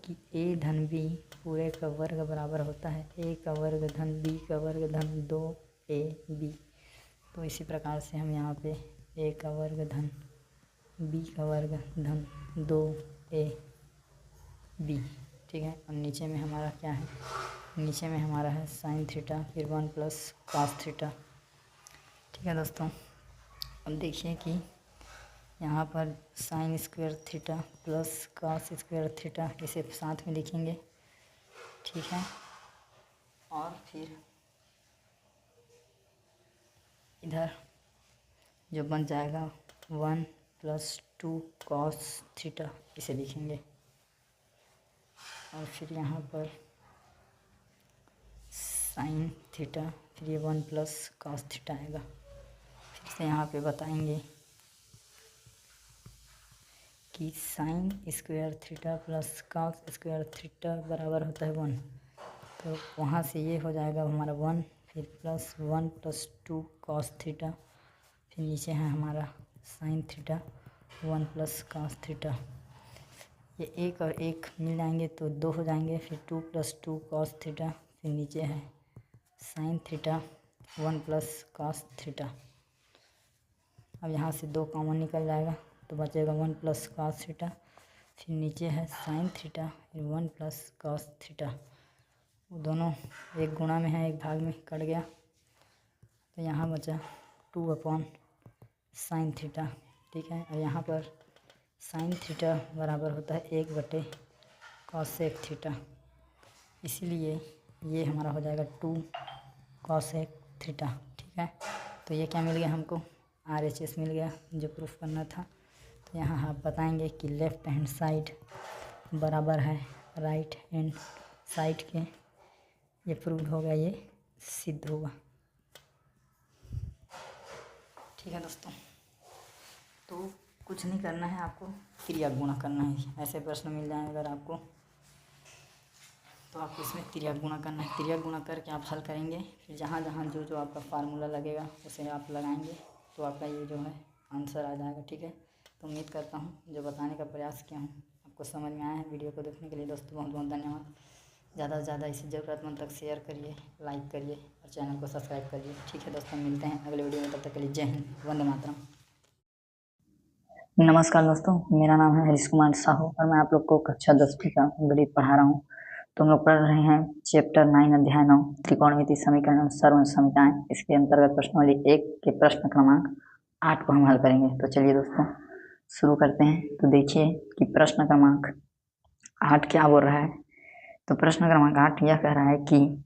[SPEAKER 1] कि a धन b पूरे का वर्ग बराबर होता है a का वर्ग धन b का वर्ग धन 2ab। तो इसी प्रकार से हम यहाँ पे a का वर्ग धन b का वर्ग धन 2ab। ठीक है, और नीचे में हमारा क्या है, नीचे में हमारा है साइन थीटा फिर 1 प्लस कॉस थीटा। ठीक है दोस्तों, अब देखिए कि यहाँ पर sign square theta plus cos square theta इसे साथ में लिखेंगे। ठीक है, और फिर इधर जो बन जाएगा 1 प्लस 2 कॉस थीटा इसे लिखेंगे, और फिर यहाँ पर साइन थीटा फिर ये 1 प्लस कॉस थीटा आएगा। फिर से यहाँ पे बताएंगे कि sign square theta plus cos square theta बराबर होता है 1, तो वहाँ से ये हो जाएगा हमारा 1 फिर प्लस 1 प्लस 2 कॉस थीटा, फिर नीचे है हमारा sine theta 1 plus cos theta. ये एक और एक मिल जाएंगे तो 2 हो जाएंगे, फिर 2 प्लस 2 कॉस थीटा, फिर नीचे है sine theta 1 plus cos theta. अब यहाँ से 2 कॉमन निकल जाएगा तो बचेगा 1 प्लस कॉस थीटा, फिर नीचे है साइन थीटा फिर 1 प्लस कॉस थीटा। वो दोनों एक गुणा में है एक भाग में कट गया, तो यहाँ बचा 2 अपॉन साइन थीटा। ठीक है, और यहाँ पर साइन थीटा बराबर होता है 1 बटे कॉसेक थीटा, इसीलिए ये हमारा हो जाएगा 2 कॉसेक थीटा। ठीक है, तो ये क्या मिल गया हमको, RHS मिल गया जो प्रूफ करना था। तो यहाँ आप बताएंगे कि लेफ़्ट हैंड साइड बराबर है राइट हैंड साइड के, ये प्रूव हो गया, ये सिद्ध होगा। ठीक है दोस्तों, तो कुछ नहीं करना है, आपको तिर्यक गुणा करना है। ऐसे प्रश्न मिल जाए अगर आपको, तो आपको इसमें तिर्यक गुणा करना है। तिर्यक गुणा करके आप हल करेंगे, फिर जहाँ जहाँ जो जो आपका फार्मूला लगेगा उसे आप लगाएंगे, तो आपका ये जो है आंसर आ जाएगा। ठीक है, तो उम्मीद करता हूँ जो बताने का प्रयास किया हूँ आपको समझ में आया है। वीडियो को देखने के लिए दोस्तों बहुत बहुत धन्यवाद। ज़्यादा से ज़्यादा इसे ज़रूरतमंद तक शेयर करिए, लाइक करिए और चैनल को सब्सक्राइब करिए। ठीक है दोस्तों, मिलते हैं अगले वीडियो में, तब तक के लिए जय हिंद, वंदे मातरम। नमस्कार दोस्तों, मेरा नाम है हरीश कुमार साहू और मैं आप लोग को कक्षा 10वीं का गणित पढ़ा रहा हूँ। तो हम लोग पढ़ रहे हैं चैप्टर 9 अध्याय 9 त्रिकोणमिति समीकरण और सर्व समीकरण। इसके अंतर्गत प्रश्नावली 1 के प्रश्न क्रमांक 8 को हम हल करेंगे। तो चलिए दोस्तों शुरू करते हैं। तो देखिए कि प्रश्न क्रमांक 8 क्या बोल रहा है। तो प्रश्न क्रमांक 8 यह कह रहा है कि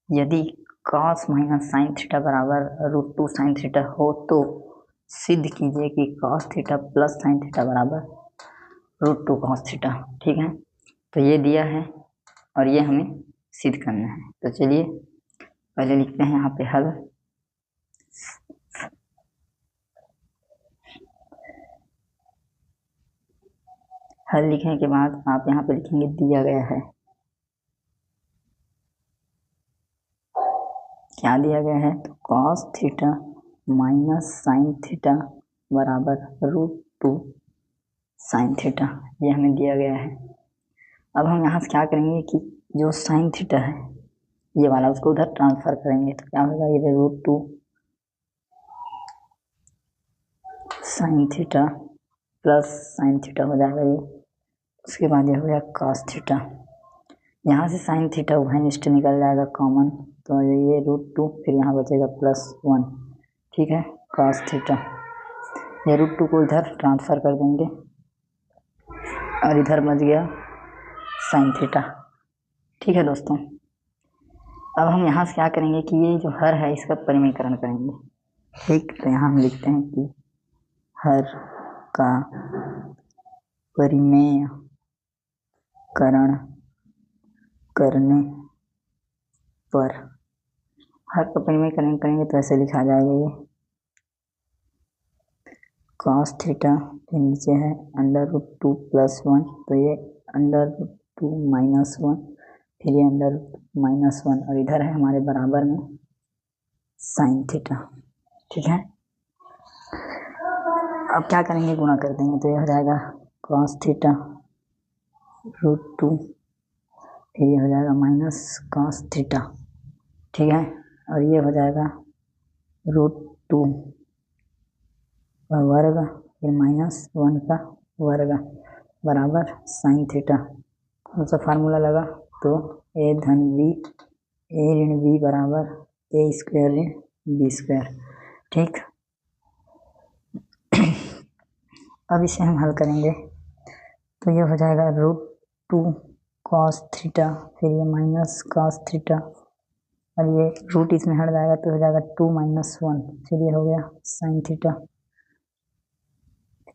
[SPEAKER 1] यदि cos माइनस साइन थीटा बराबर √2 साइन थीटा हो तो सिद्ध कीजिए कि cos theta plus sine theta बराबर √2 cos थीटा। ठीक है, तो ये दिया है और ये हमें सिद्ध करना है। तो चलिए पहले लिखते हैं यहाँ पे हल। हल लिखने के बाद आप यहाँ पे लिखेंगे दिया गया है। क्या दिया गया है? तो cos theta minus sine theta बराबर √2 साइन थीटा, ये हमें दिया गया है। अब हम यहाँ से क्या करेंगे कि जो साइन थीटा है ये वाला उसको उधर ट्रांसफर करेंगे। तो क्या होगा, ये √2 sign theta plus sine theta हो जाएगा ये। उसके बाद ये हो गया cos थीटा, यहाँ से साइन थीटा उभयनिष्ठ निकल जाएगा कॉमन, तो ये √2 फिर यहाँ बचेगा +1, ठीक है। cos थीटा, ये √2 को इधर ट्रांसफ़र कर देंगे और इधर बच गया साइन थीटा, ठीक है दोस्तों। अब हम यहाँ से क्या करेंगे कि ये जो हर है इसका परिमेयकरण करेंगे, ठीक। तो यहाँ हम लिखते हैं कि हर का परिमेयकरण करने पर, हर का परिमेयकरण करेंगे तो ऐसे लिखा जाएगा, ये cos थीटा के नीचे है √2 +1, तो ये √2 -1, फिर ये √2 -1 और इधर है हमारे बराबर में साइन थीटा, ठीक है। अब क्या करेंगे, गुणा कर देंगे, तो ये हो जाएगा cos थीटा √2, फिर ये हो जाएगा माइनस cos थीटा, ठीक है। और ये हो जाएगा √2 का वर्ग फिर -1 का वर्ग बराबर साइन थीटा। कौन सा फार्मूला लगा, तो a धन b a ऋण b बराबर a² ऋण b², ठीक। अब इसे हम हल करेंगे तो ये हो जाएगा √2 cos थीटा, फिर ये माइनस cos थीटा और ये रूट इसमें हट जाएगा तो हो जाएगा 2 - 1, फिर ये हो गया साइन थीटा,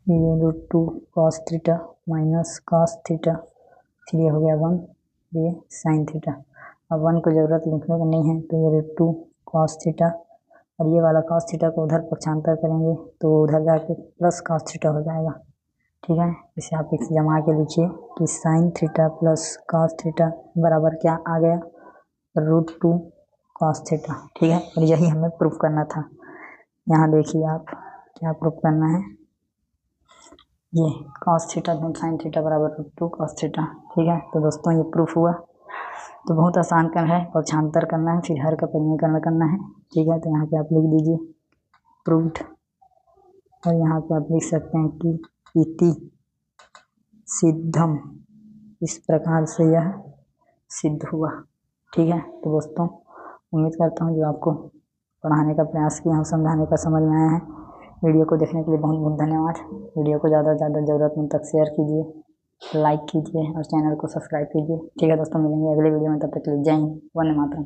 [SPEAKER 1] फिर ये √2 cos theta minus cos theta, फिर ये हो गया 1, ये साइन थीटा। अब 1 को ज़रूरत लिखने का नहीं है, तो ये √2 cos थीटा और ये वाला cos थीटा को उधर पक्षांतर करेंगे तो उधर जाके प्लस cos थीटा हो जाएगा, ठीक है। इसे आप इसे जमा के लिखिए कि sign theta plus cos theta बराबर क्या आ गया, √2 cos थीटा, ठीक है। और यही हमें प्रूफ करना था। यहाँ देखिए आप क्या प्रूफ करना है, ये cos थीटा धन साइन थीटा बराबर √2 cos थीटा, ठीक है। तो दोस्तों ये प्रूफ हुआ। तो बहुत आसान कर है, पक्षांतर करना है फिर हर का परिमेयकरण करना है, ठीक है। तो यहाँ पे आप लिख दीजिए प्रूव्ड और यहाँ पे आप लिख सकते हैं कि इति सिद्धम, इस प्रकार से यह सिद्ध हुआ, ठीक है। तो दोस्तों उम्मीद करता हूँ जो आपको पढ़ाने का प्रयास किया हूँ समझाने का समझ में आया है। वीडियो को देखने के लिए बहुत बहुत धन्यवाद। वीडियो को ज़्यादा से ज़्यादा ज़रूरतमंद तक शेयर कीजिए, लाइक कीजिए और चैनल को सब्सक्राइब कीजिए, ठीक है दोस्तों। मिलेंगे अगले वीडियो में, तब तक के लिए जय हिंद, वंदे मातरम।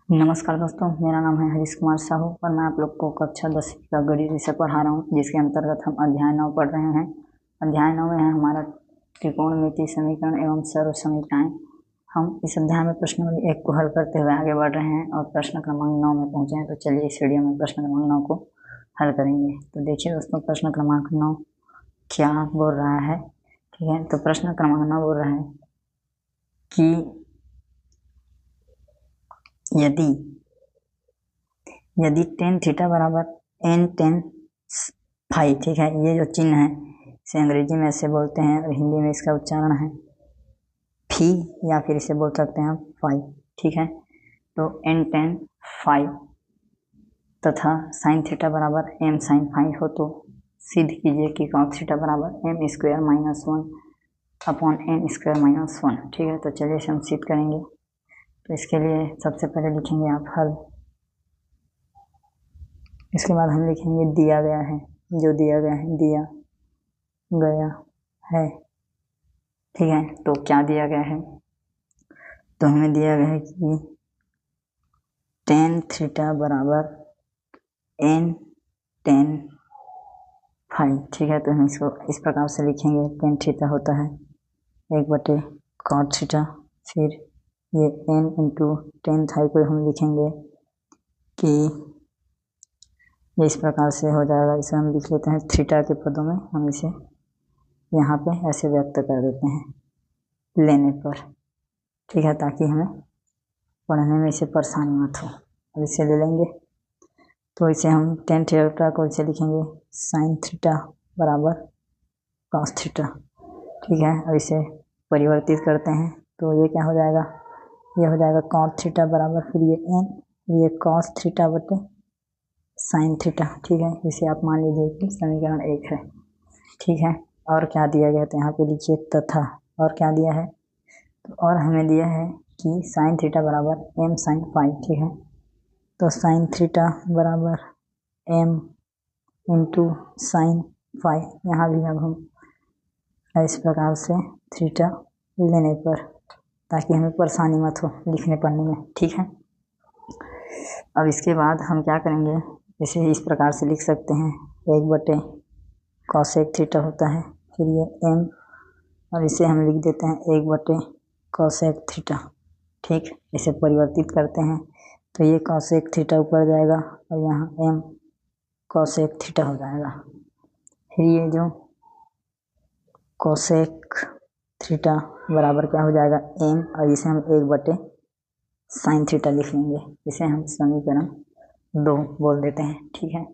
[SPEAKER 1] नमस्कार दोस्तों, मेरा नाम है हरीश कुमार साहू और मैं आप लोग को कक्षा 10 का गणित विषय पढ़ा रहा हूँ, जिसके अंतर्गत हम अध्याय 9 पढ़ रहे हैं। अध्याय 9 में है हमारा त्रिकोणमिति समीकरण एवं सर्व समीकरण। हम इस अध्याय में प्रश्न नंबर 1 को हल करते हुए आगे बढ़ रहे हैं और प्रश्न क्रमांक 9 में पहुंचे हैं। तो चलिए इस वीडियो में प्रश्न क्रमांक 9 को हल करेंगे। तो देखिए दोस्तों, प्रश्न क्रमांक 9 क्या बोल रहा है, ठीक है। तो प्रश्न क्रमांक 9 बोल रहा है कि यदि tan थीटा बराबर n tan फाई, ठीक है। ये जो चिन्ह है इसे अंग्रेजी में ऐसे बोलते हैं और हिंदी में इसका उच्चारण है फी, या फिर इसे बोल सकते हैं फाई, ठीक है। तो n tan फाई तथा साइन थीटा बराबर m साइन फाई हो तो सिद्ध कीजिए कि cos थीटा बराबर m² - 1/n² - 1, ठीक है। तो चलिए इसे हम सिद्ध करेंगे। तो इसके लिए सबसे पहले लिखेंगे आप हल, इसके बाद हम लिखेंगे दिया गया है, जो दिया गया है, ठीक है। तो क्या दिया गया है, तो हमें दिया गया है कि tan थीटा बराबर n tan फाई, ठीक है। तो हम इसको इस प्रकार से लिखेंगे, tan थीटा होता है 1/cos कॉट थीटा, फिर ये n इंटू टेन थाई को हम लिखेंगे कि ये इस प्रकार से हो जाएगा। इसे हम लिख लेते हैं थीटा के पदों में, हम इसे यहाँ पे ऐसे व्यक्त कर देते हैं लेने पर, ठीक है, ताकि हमें पढ़ने में इसे परेशानी मत हो। अब इसे ले लेंगे तो इसे हम टेन थीटा को इसे लिखेंगे साइन थीटा बराबर कॉस थीटा, ठीक है। अब इसे परिवर्तित करते हैं तो ये क्या हो जाएगा, ये हो जाएगा कॉट थीटा बराबर फिर ये n, ये कॉस थीटा बटे साइन थीटा, ठीक है। इसे आप मान लीजिए कि समीकरण 1 है, ठीक है। और क्या दिया गया तो यहाँ पे लिखिए तथा, और क्या दिया है तो और हमें दिया है कि साइन थीटा बराबर m साइन फाई, ठीक है। तो साइन थीटा बराबर m इंटू साइन फाई, यहाँ भी अब हम इस प्रकार से थीटा लेने पर, ताकि हमें परेशानी मत हो लिखने पढ़ने में, ठीक है। अब इसके बाद हम क्या करेंगे, इसे इस प्रकार से लिख सकते हैं 1 बटे कॉसेक थीटा होता है, फिर ये m, और इसे हम लिख देते हैं 1 बटे कॉसेक थीटा, ठीक। इसे परिवर्तित करते हैं तो ये कॉसेक थीटा ऊपर जाएगा और यहाँ m कॉसेक थीटा हो जाएगा। फिर ये जो कोसेक थीटा बराबर क्या हो जाएगा m, और इसे हम 1 बटे साइन थीटा लिख लेंगे, इसे हम समीकरण 2 बोल देते हैं, ठीक है।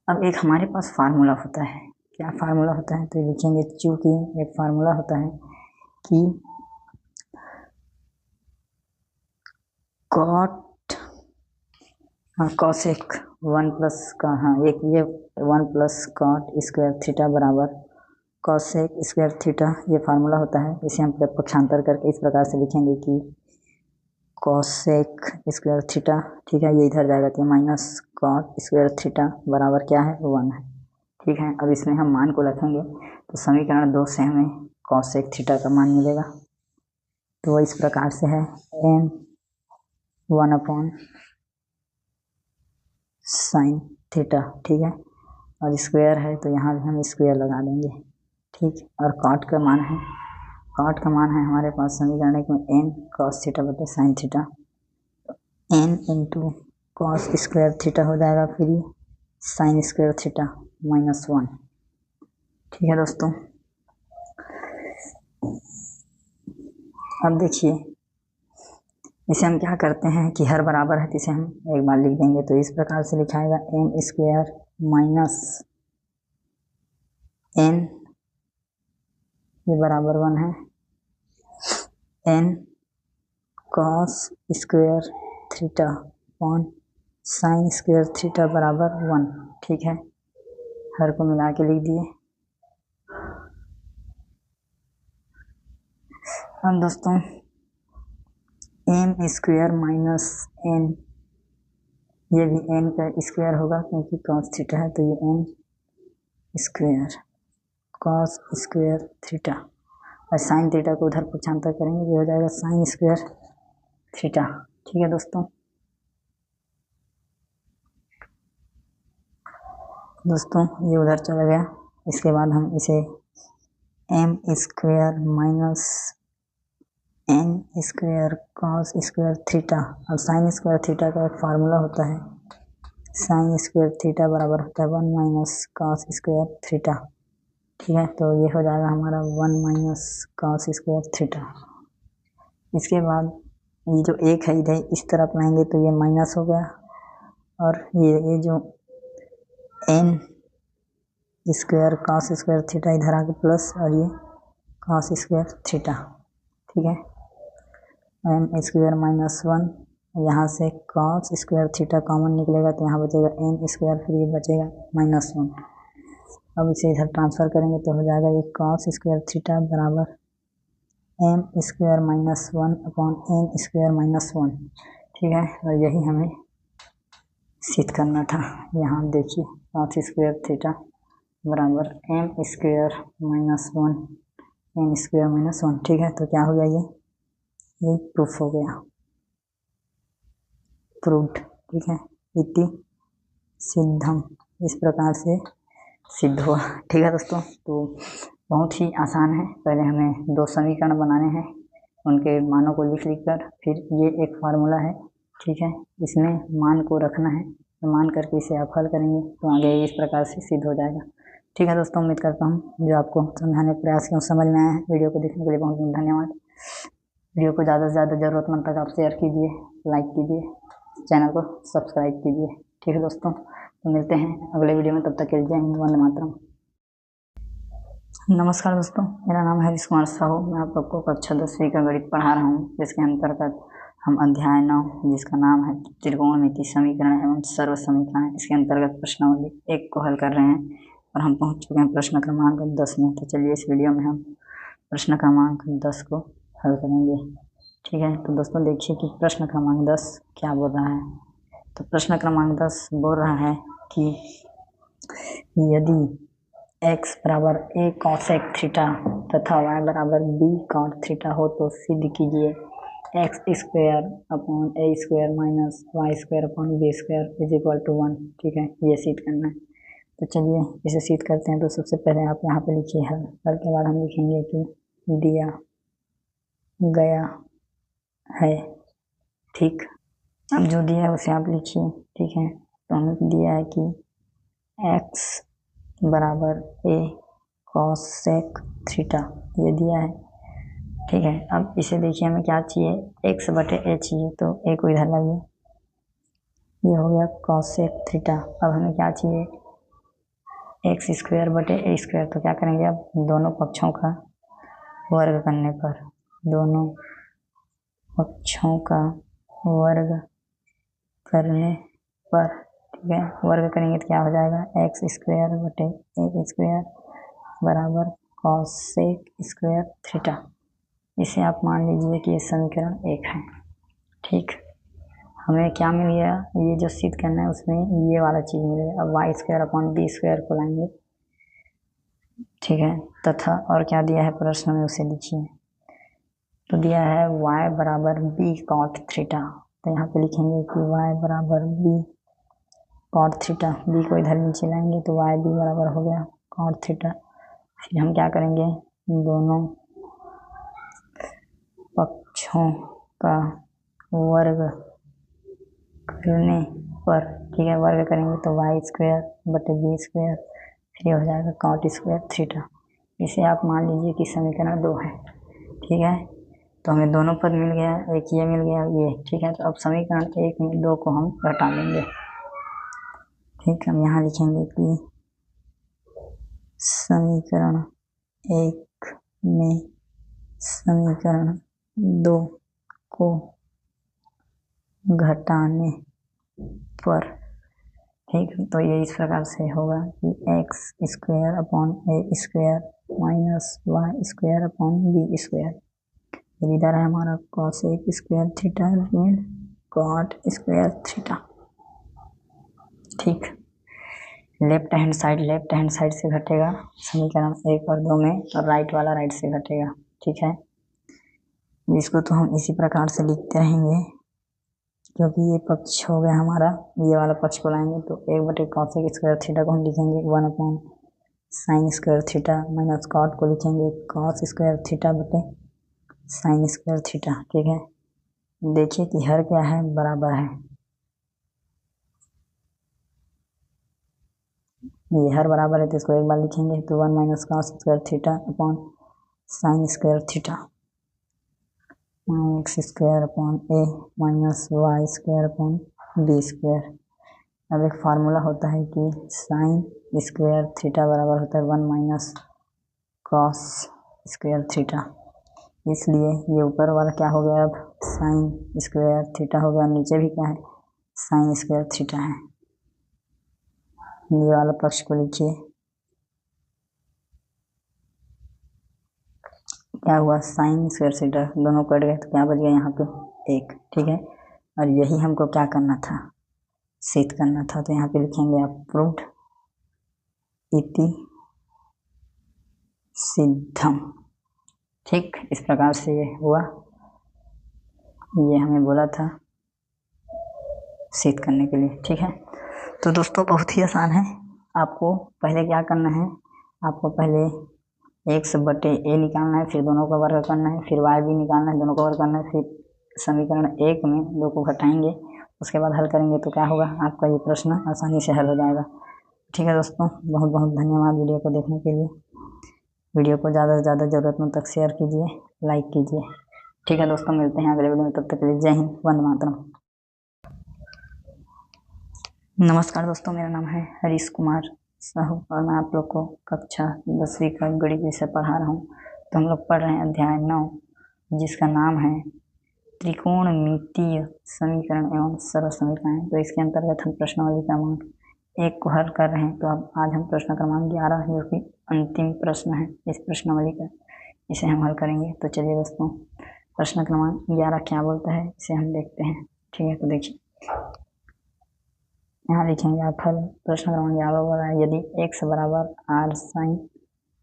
[SPEAKER 1] अब एक हमारे पास फार्मूला होता है, क्या फार्मूला होता है तो लिखेंगे, चूँकि एक फार्मूला होता है कि कॉट कॉसेक 1 प्लस का, हाँ एक ये 1 प्लस कॉट स्क्वायर थीटा बराबर कॉसेक स्क्वायर थीटा, ये फार्मूला होता है। इसे हम पक्षांतर करके इस प्रकार से लिखेंगे कि कॉसेक स्क्वायर थीटा, ठीक है, ये इधर जाएगा तो माइनस कॉट स्क्वायर थीटा बराबर क्या है 1 है, ठीक है। अब इसमें हम मान को रखेंगे तो समीकरण 2 से हमें कॉसेक थीटा का मान मिलेगा, तो वो इस प्रकार से है m 1 अपॉन साइन थीटा, ठीक है, और स्क्वायर है तो यहाँ भी हम स्क्वायर लगा देंगे, ठीक। और कॉट का मान है, कॉट का मान है हमारे पास समीकरण एक में n कॉस थीटा बटे sine theta, n into cos square theta हो जाएगा, फिर ये साइन स्क्वायर थीटा -1, ठीक है दोस्तों। अब देखिए इसे हम क्या करते हैं कि हर बराबर है तो इसे हम एक बार लिख देंगे, तो इस प्रकार से लिखाएगा m स्क्वायर माइनस n, ये बराबर 1 है, n cos square theta upon sine square theta बराबर 1, ठीक है। हर को मिला के लिख दिए। अब दोस्तों m स्क्वायर माइनस n, ये भी n का स्क्वायर होगा क्योंकि कॉस थीटा है, तो ये n square cos square theta, और साइन थीटा को उधर पक्षांतर करेंगे, ये हो जाएगा साइन स्क्वायर थीटा, ठीक है दोस्तों। ये उधर चला गया। इसके बाद हम इसे m square minus n square cos square theta, और साइन स्क्वायर थीटा का एक फार्मूला होता है, साइन स्क्वायर थीटा बराबर होता है 1 माइनस कॉस स्क्वायर थीटा, ठीक है। तो ये हो जाएगा हमारा 1 माइनस कॉस स्क्वायर थीटा। इसके बाद ये जो एक है इधर इस तरफ लाएंगे तो ये माइनस हो गया, और ये जो n square cos square theta इधर आके प्लस, और ये कॉस स्क्वायर थीटा, ठीक है। m स्क्वायर -1, यहाँ से कॉस स्क्वायर थीटा कॉमन निकलेगा तो यहाँ बचेगा n स्क्वायर, फिर ये बचेगा -1। अब इसे इधर ट्रांसफर करेंगे तो हो जाएगा ये कॉस स्क्वायर थीटा बराबर m square -1 upon n square -1, ठीक है। और यही हमें सिद्ध करना था। यहाँ देखिए कॉस स्क्वायर थीटा बराबर m स्क्वायर -1 n स्क्वायर -1, ठीक है। तो क्या हो गया, ये प्रूफ हो गया, प्रूव्ड, ठीक है। इति सिद्धम, इस प्रकार से सिद्ध हुआ, ठीक है दोस्तों। तो बहुत ही आसान है, पहले हमें 2 समीकरण बनाने हैं, उनके मानों को लिख कर फिर ये एक फार्मूला है, ठीक है, इसमें मान को रखना है, तो मान करके इसे आप हल करेंगे तो आगे इस प्रकार से सिद्ध हो जाएगा। ठीक है दोस्तों, उम्मीद करता हूँ जो आपको समझाने का प्रयास किया समझ में आया है। वीडियो को देखने के लिए बहुत बहुत धन्यवाद। वीडियो को ज़्यादा से ज़्यादा ज़रूरतमंद तक आप शेयर कीजिए, लाइक कीजिए, चैनल को सब्सक्राइब कीजिए। ठीक है दोस्तों, तो मिलते हैं अगले वीडियो में, तब तक के लिए जय हिंद, वंदे मातरम। नमस्कार दोस्तों, मेरा नाम है हरीश कुमार साहू। मैं आप लोग को कक्षा 10वीं का गणित पढ़ा रहा हूँ, जिसके अंतर्गत हम अध्याय 9 जिसका नाम है त्रिकोणमिति समीकरण एवं सर्व समीकरण, इसके अंतर्गत प्रश्नावली 1 को हल कर रहे हैं और हम पहुँच चुके हैं प्रश्न क्रमांक 10 में। तो चलिए इस वीडियो में हम प्रश्न क्रमांक 10 को हल करेंगे। ठीक है, तो दोस्तों देखिए कि प्रश्न क्रमांक 10 क्या बोल रहा है। तो प्रश्न क्रमांक 10 बोल रहा है कि यदि x बराबर a cosec थीटा तथा y बराबर b cot थीटा हो तो सिद्ध कीजिए x square upon a square minus y square upon b square is equal to 1। ठीक है, ये सिद्ध करना है। तो चलिए इसे सिद्ध करते हैं। तो सबसे पहले आप यहाँ पे लिखिए हल। हल के बाद हम लिखेंगे कि दिया गया है। ठीक, अब जो दिया है उसे आप लिखिए। ठीक है, तो हमें दिया है कि x बराबर a cosec थीटा, ये दिया है। ठीक है, अब इसे देखिए हमें क्या चाहिए, x बटे a चाहिए, तो a को इधर लाइए, ये हो गया cosec थीटा। अब हमें क्या चाहिए, x स्क्वायर बटे a स्क्वायर, तो क्या करेंगे, अब दोनों पक्षों का वर्ग करने पर, दोनों पक्षों का वर्ग करने पर, ठीक है, वर्ग करेंगे तो क्या हो जाएगा, x स्क्वायर बटे a स्क्वायर बराबर cosec स्क्वायर थीटा। इसे आप मान लीजिए कि ये समीकरण 1 है। ठीक, हमें क्या मिल गया, ये जो सिद्ध करना है उसमें ये वाला चीज़ मिलेगा। अब y square upon b square को लाएंगे। ठीक है, तथा और क्या दिया है प्रश्न में उसे लिखिए। तो दिया है y बराबर b cot थीटा, तो यहाँ पे लिखेंगे कि y बराबर b cot थीटा, b को इधर नीचे लाएंगे तो y b बराबर हो गया cot थीटा। फिर हम क्या करेंगे, दोनों पक्षों का वर्ग करने पर, ठीक है, वर्ग करेंगे तो y स्क्वायर बटे b स्क्वायर, फिर हो जाएगा cot स्क्वायर थीटा। इसे आप मान लीजिए कि समीकरण 2 है। ठीक है, तो हमें दोनों पद मिल गया, एक ये मिल गया, ये। ठीक है, तो अब समीकरण 1 में 2 को हम घटा लेंगे। ठीक, हम यहाँ लिखेंगे कि समीकरण 1 में समीकरण 2 को घटाने पर, ठीक, तो ये इस प्रकार से होगा कि x square upon a square minus y square upon b square, इधर है हमारा cosec square theta cot square theta. ठीक, लेफ्ट हैंड साइड से घटेगा समीकरण 1 और 2 में, और राइट वाला राइट से घटेगा। ठीक है, इसको तो हम इसी प्रकार से लिखते रहेंगे, क्योंकि ये पक्ष हो गया हमारा, ये वाला पक्ष को लाएंगे तो 1 बटे cosec स्क्वायर थीटा को हम लिखेंगे 1 upon sine square theta, minus cot को लिखेंगे cos स्क्वायर थीटा बटे साइन स्क्वायर थीटा। ठीक है, देखिए कि हर क्या है, बराबर है। ये हर बराबर है तो इसको एक बार लिखेंगे तो 1 minus cos square theta upon sine square theta, x square upon a minus y square upon b square. अब एक फार्मूला होता है कि साइन स्क्वायर थीटा बराबर होता है 1 माइनस cos स्क्वायर थीटा, इसलिए ये ऊपर वाला क्या हो गया, अब साइन स्क्वायर थीटा हो गया, नीचे भी क्या है, साइन स्क्वायर थीटा है। ये वाला पक्ष को लिखिए, क्या हुआ, साइन स्क्वायर थीटा, दोनों कट गए तो क्या बच गया यहाँ पे 1। ठीक है, और यही हमको क्या करना था, सिद्ध करना था। तो यहाँ पे लिखेंगे अप्रूव्ड इति सिद्धम। ठीक, इस प्रकार से ये हुआ, ये हमें बोला था सिद्ध करने के लिए। ठीक है, तो दोस्तों बहुत ही आसान है। आपको पहले क्या करना है, आपको पहले एक्स बटे ए निकालना है, फिर दोनों का वर्ग करना है, फिर वाई भी निकालना है, दोनों का वर्ग करना है, फिर समीकरण 1 में 2 को घटाएंगे, उसके बाद हल करेंगे तो क्या होगा, आपका ये प्रश्न आसानी से हल हो जाएगा। ठीक है दोस्तों, बहुत बहुत धन्यवाद वीडियो को देखने के लिए। वीडियो को ज़्यादा से ज़्यादा ज़रूरतमंद तक शेयर कीजिए, लाइक कीजिए। ठीक है दोस्तों, मिलते हैं अगले वीडियो में, तब तक के लिए जय हिंद, वंदे मातरम। नमस्कार दोस्तों, मेरा नाम है हरीश कुमार साहू और मैं आप लोग को कक्षा 10वीं का गणित विषय पढ़ा रहा हूँ। तो हम लोग पढ़ रहे हैं अध्याय 9, जिसका नाम है त्रिकोणमितीय समीकरण एवं सरल समीकरण। तो इसके अंतर्गत हम प्रश्नावली क्रमांक 1 को हल कर रहे हैं। तो अब आज हम प्रश्न क्रमांक 11, जो कि अंतिम प्रश्न है इस प्रश्नावली का, इसे हम हल करेंगे। तो चलिए दोस्तों, प्रश्न क्रमांक 11 क्या बोलता है, इसे हम देखते हैं। ठीक है, तो देखिए यहाँ लिखेंगे आप हल। प्रश्न क्रमांक 11 बोला है, यदि x बराबर r sin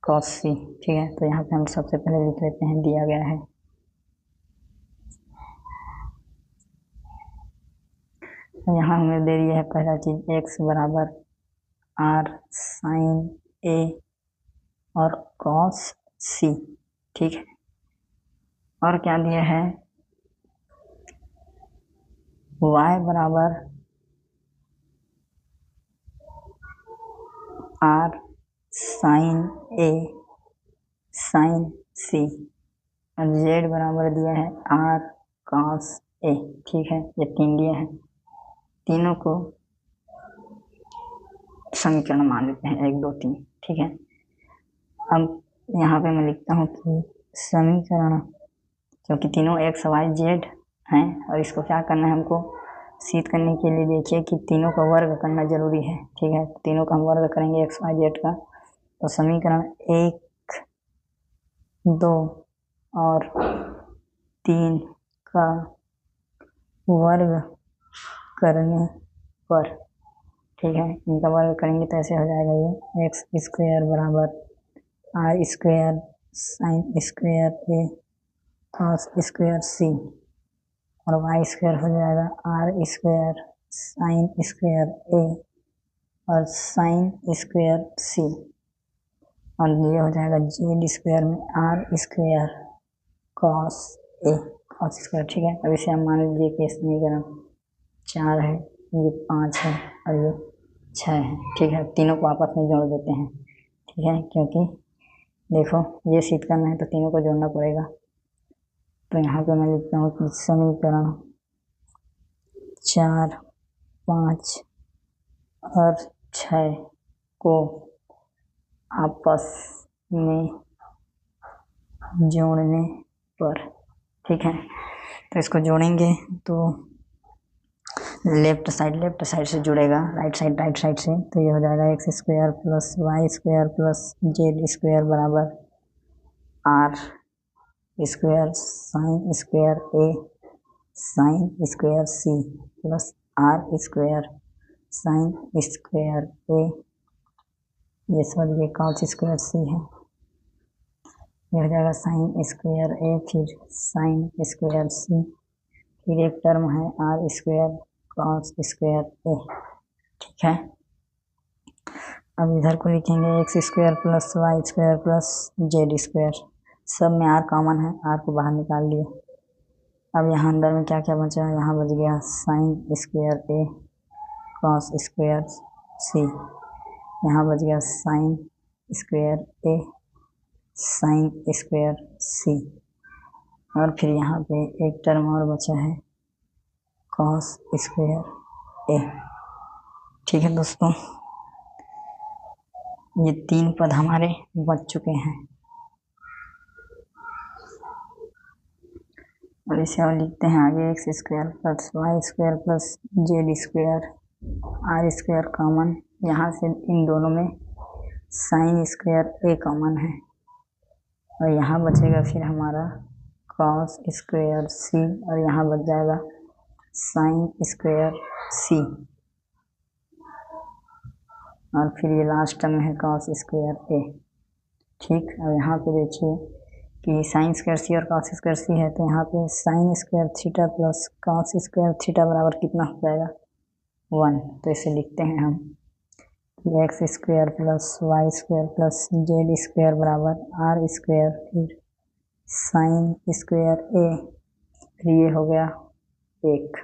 [SPEAKER 1] cos c। ठीक है, तो यहाँ पे हम सबसे पहले लिख लेते हैं, दिया गया है तो यहाँ हमें दे दिया है पहला चीज x बराबर r sin a और cos c। ठीक है, और क्या दिया है, y बराबर r sin a sin c और z बराबर दिया है r cos a। ठीक है, ये 3 दिया है, तीनों को समीकरण मान लेते हैं 1 2 3। ठीक है, अब यहाँ पे मैं लिखता हूँ कि समीकरण, क्योंकि तीनों x y z हैं और इसको क्या करना है, हमको सिद्ध करने के लिए देखिए कि तीनों का वर्ग करना जरूरी है। ठीक है, तीनों का हम वर्ग करेंगे x y z का। तो समीकरण 1 2 और 3 का वर्ग करने पर, ठीक है, इनका वर्ग करेंगे तो ऐसे हो जाएगा, ये एक्स स्क्वायर बराबर r square sine square a cos square c और वाई स्क्वायर हो जाएगा r square sine square a और साइन स्क्वायर सी और ये हो जाएगा जेड स्क्वायर में r square cos a cos square. ठीक है, अब इसे हम मान लीजिए कि समीकरण 4 है, ये 5 है और ये 6 है। ठीक है, तीनों को आपस में जोड़ देते हैं। ठीक है, क्योंकि देखो ये सिद्ध करना है तो तीनों को जोड़ना पड़ेगा। तो यहाँ पे मैं लिखता हूँ कि समीकरण 4 5 और 6 को आपस में जोड़ने पर, ठीक है, तो इसको जोड़ेंगे तो लेफ्ट साइड से जुड़ेगा, राइट साइड से, तो ये हो जाएगा x square plus y square plus z square बराबर r square sine square a sine square c plus r square sine square a, ये समझिए कॉस स्क्वायर सी है, ये हो जाएगा साइन स्क्वायर ए फिर साइन स्क्वायर सी, फिर एक टर्म है r square cos square a. ठीक है, अब इधर को लिखेंगे x square plus y square plus z square, सब में आर कॉमन है, आर को बाहर निकाल लिए। अब यहाँ अंदर में क्या क्या बचा, यहाँ बच गया sign square a cos square सी, यहाँ बच गया sign square a sine square c और फिर यहाँ पे एक टर्म और बचा है कॉस स्क्वायर ए। ठीक है दोस्तों, ये 3 पद हमारे बच चुके हैं और इसे और लिखते हैं आगे x square plus y square plus z square, r square common, यहाँ से इन दोनों में साइन स्क्वायर ए कॉमन है और यहाँ बचेगा फिर हमारा कॉस स्क्वायर सी और यहाँ बच जाएगा साइन स्क्वायर सी और फिर ये लास्ट टर्म है कॉस स्क्वायर ए। ठीक, अब यहाँ पे देखिए कि साइन स्क्वायर सी और कॉस स्क्वायर सी है, तो यहाँ पे sign square theta plus cos square theta बराबर कितना हो जाएगा 1, तो इसे लिखते हैं हम। X square plus y square plus z square बराबर आर स्क्वायर, फिर साइन स्क्वायर ए, फिर ये हो गया एक,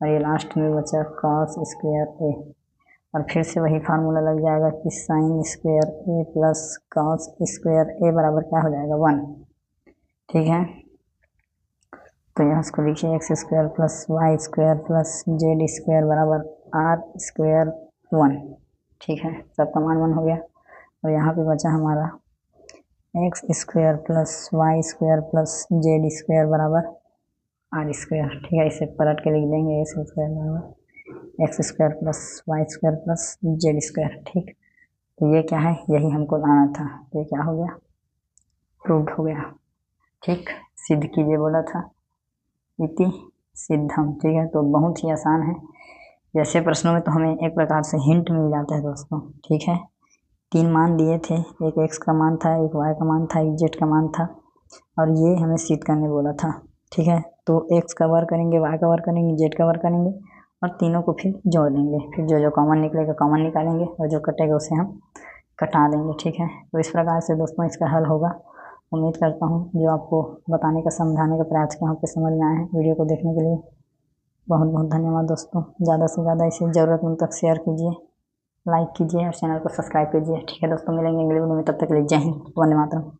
[SPEAKER 1] और ये लास्ट में बचा कॉस स्क्वायर ए, और फिर से वही फार्मूला लग जाएगा कि साइन स्क्वायर ए प्लस कॉस स्क्वायर ए बराबर क्या हो जाएगा 1। ठीक है, तो यहाँ इसको लिखिए x square plus y square plus z square बराबर आर स्क्वायर 1। ठीक है, सबका मान 1 हो गया, और यहाँ पे बचा हमारा x square plus y square plus z square बराबर आर स्क्वायर। ठीक है, इसे पलट के लिख देंगे एक्स स्क्वायर बराबर x square plus y square plus z square. ठीक, तो ये क्या है, यही हमको लाना था, ये क्या हो गया, प्रूव्ड हो गया। ठीक, सिद्ध कीजिए बोला था, इति सिद्धम। ठीक है, तो बहुत ही आसान है, जैसे प्रश्नों में तो हमें एक प्रकार से हिंट मिल जाता है दोस्तों। ठीक है, 3 मान दिए थे, एक एक्स का मान था, एक वाई का मान था, एक जेड का मान था, और ये हमें सिद्ध करने बोला था। ठीक है, तो एक्स का वर्ग करेंगे, वाई का वर्ग करेंगे, जेड का वर्ग करेंगे, और तीनों को फिर जोड़ देंगे, फिर जो जो कॉमन निकलेगा कॉमन निकालेंगे, और जो कटेगा उसे हम कटा देंगे। ठीक है, तो इस प्रकार से दोस्तों इसका हल होगा। उम्मीद करता हूँ जो आपको बताने का, समझाने का प्रयास किया आपको समझ में आया है। वीडियो को देखने के लिए बहुत बहुत धन्यवाद दोस्तों। ज़्यादा से ज़्यादा इसे ज़रूरतमंद तक शेयर कीजिए, लाइक कीजिए और चैनल को सब्सक्राइब कीजिए। ठीक है दोस्तों, मिलेंगे अगले वीडियो में, तब तक के लिए जय हिंद, वंदे मातरम।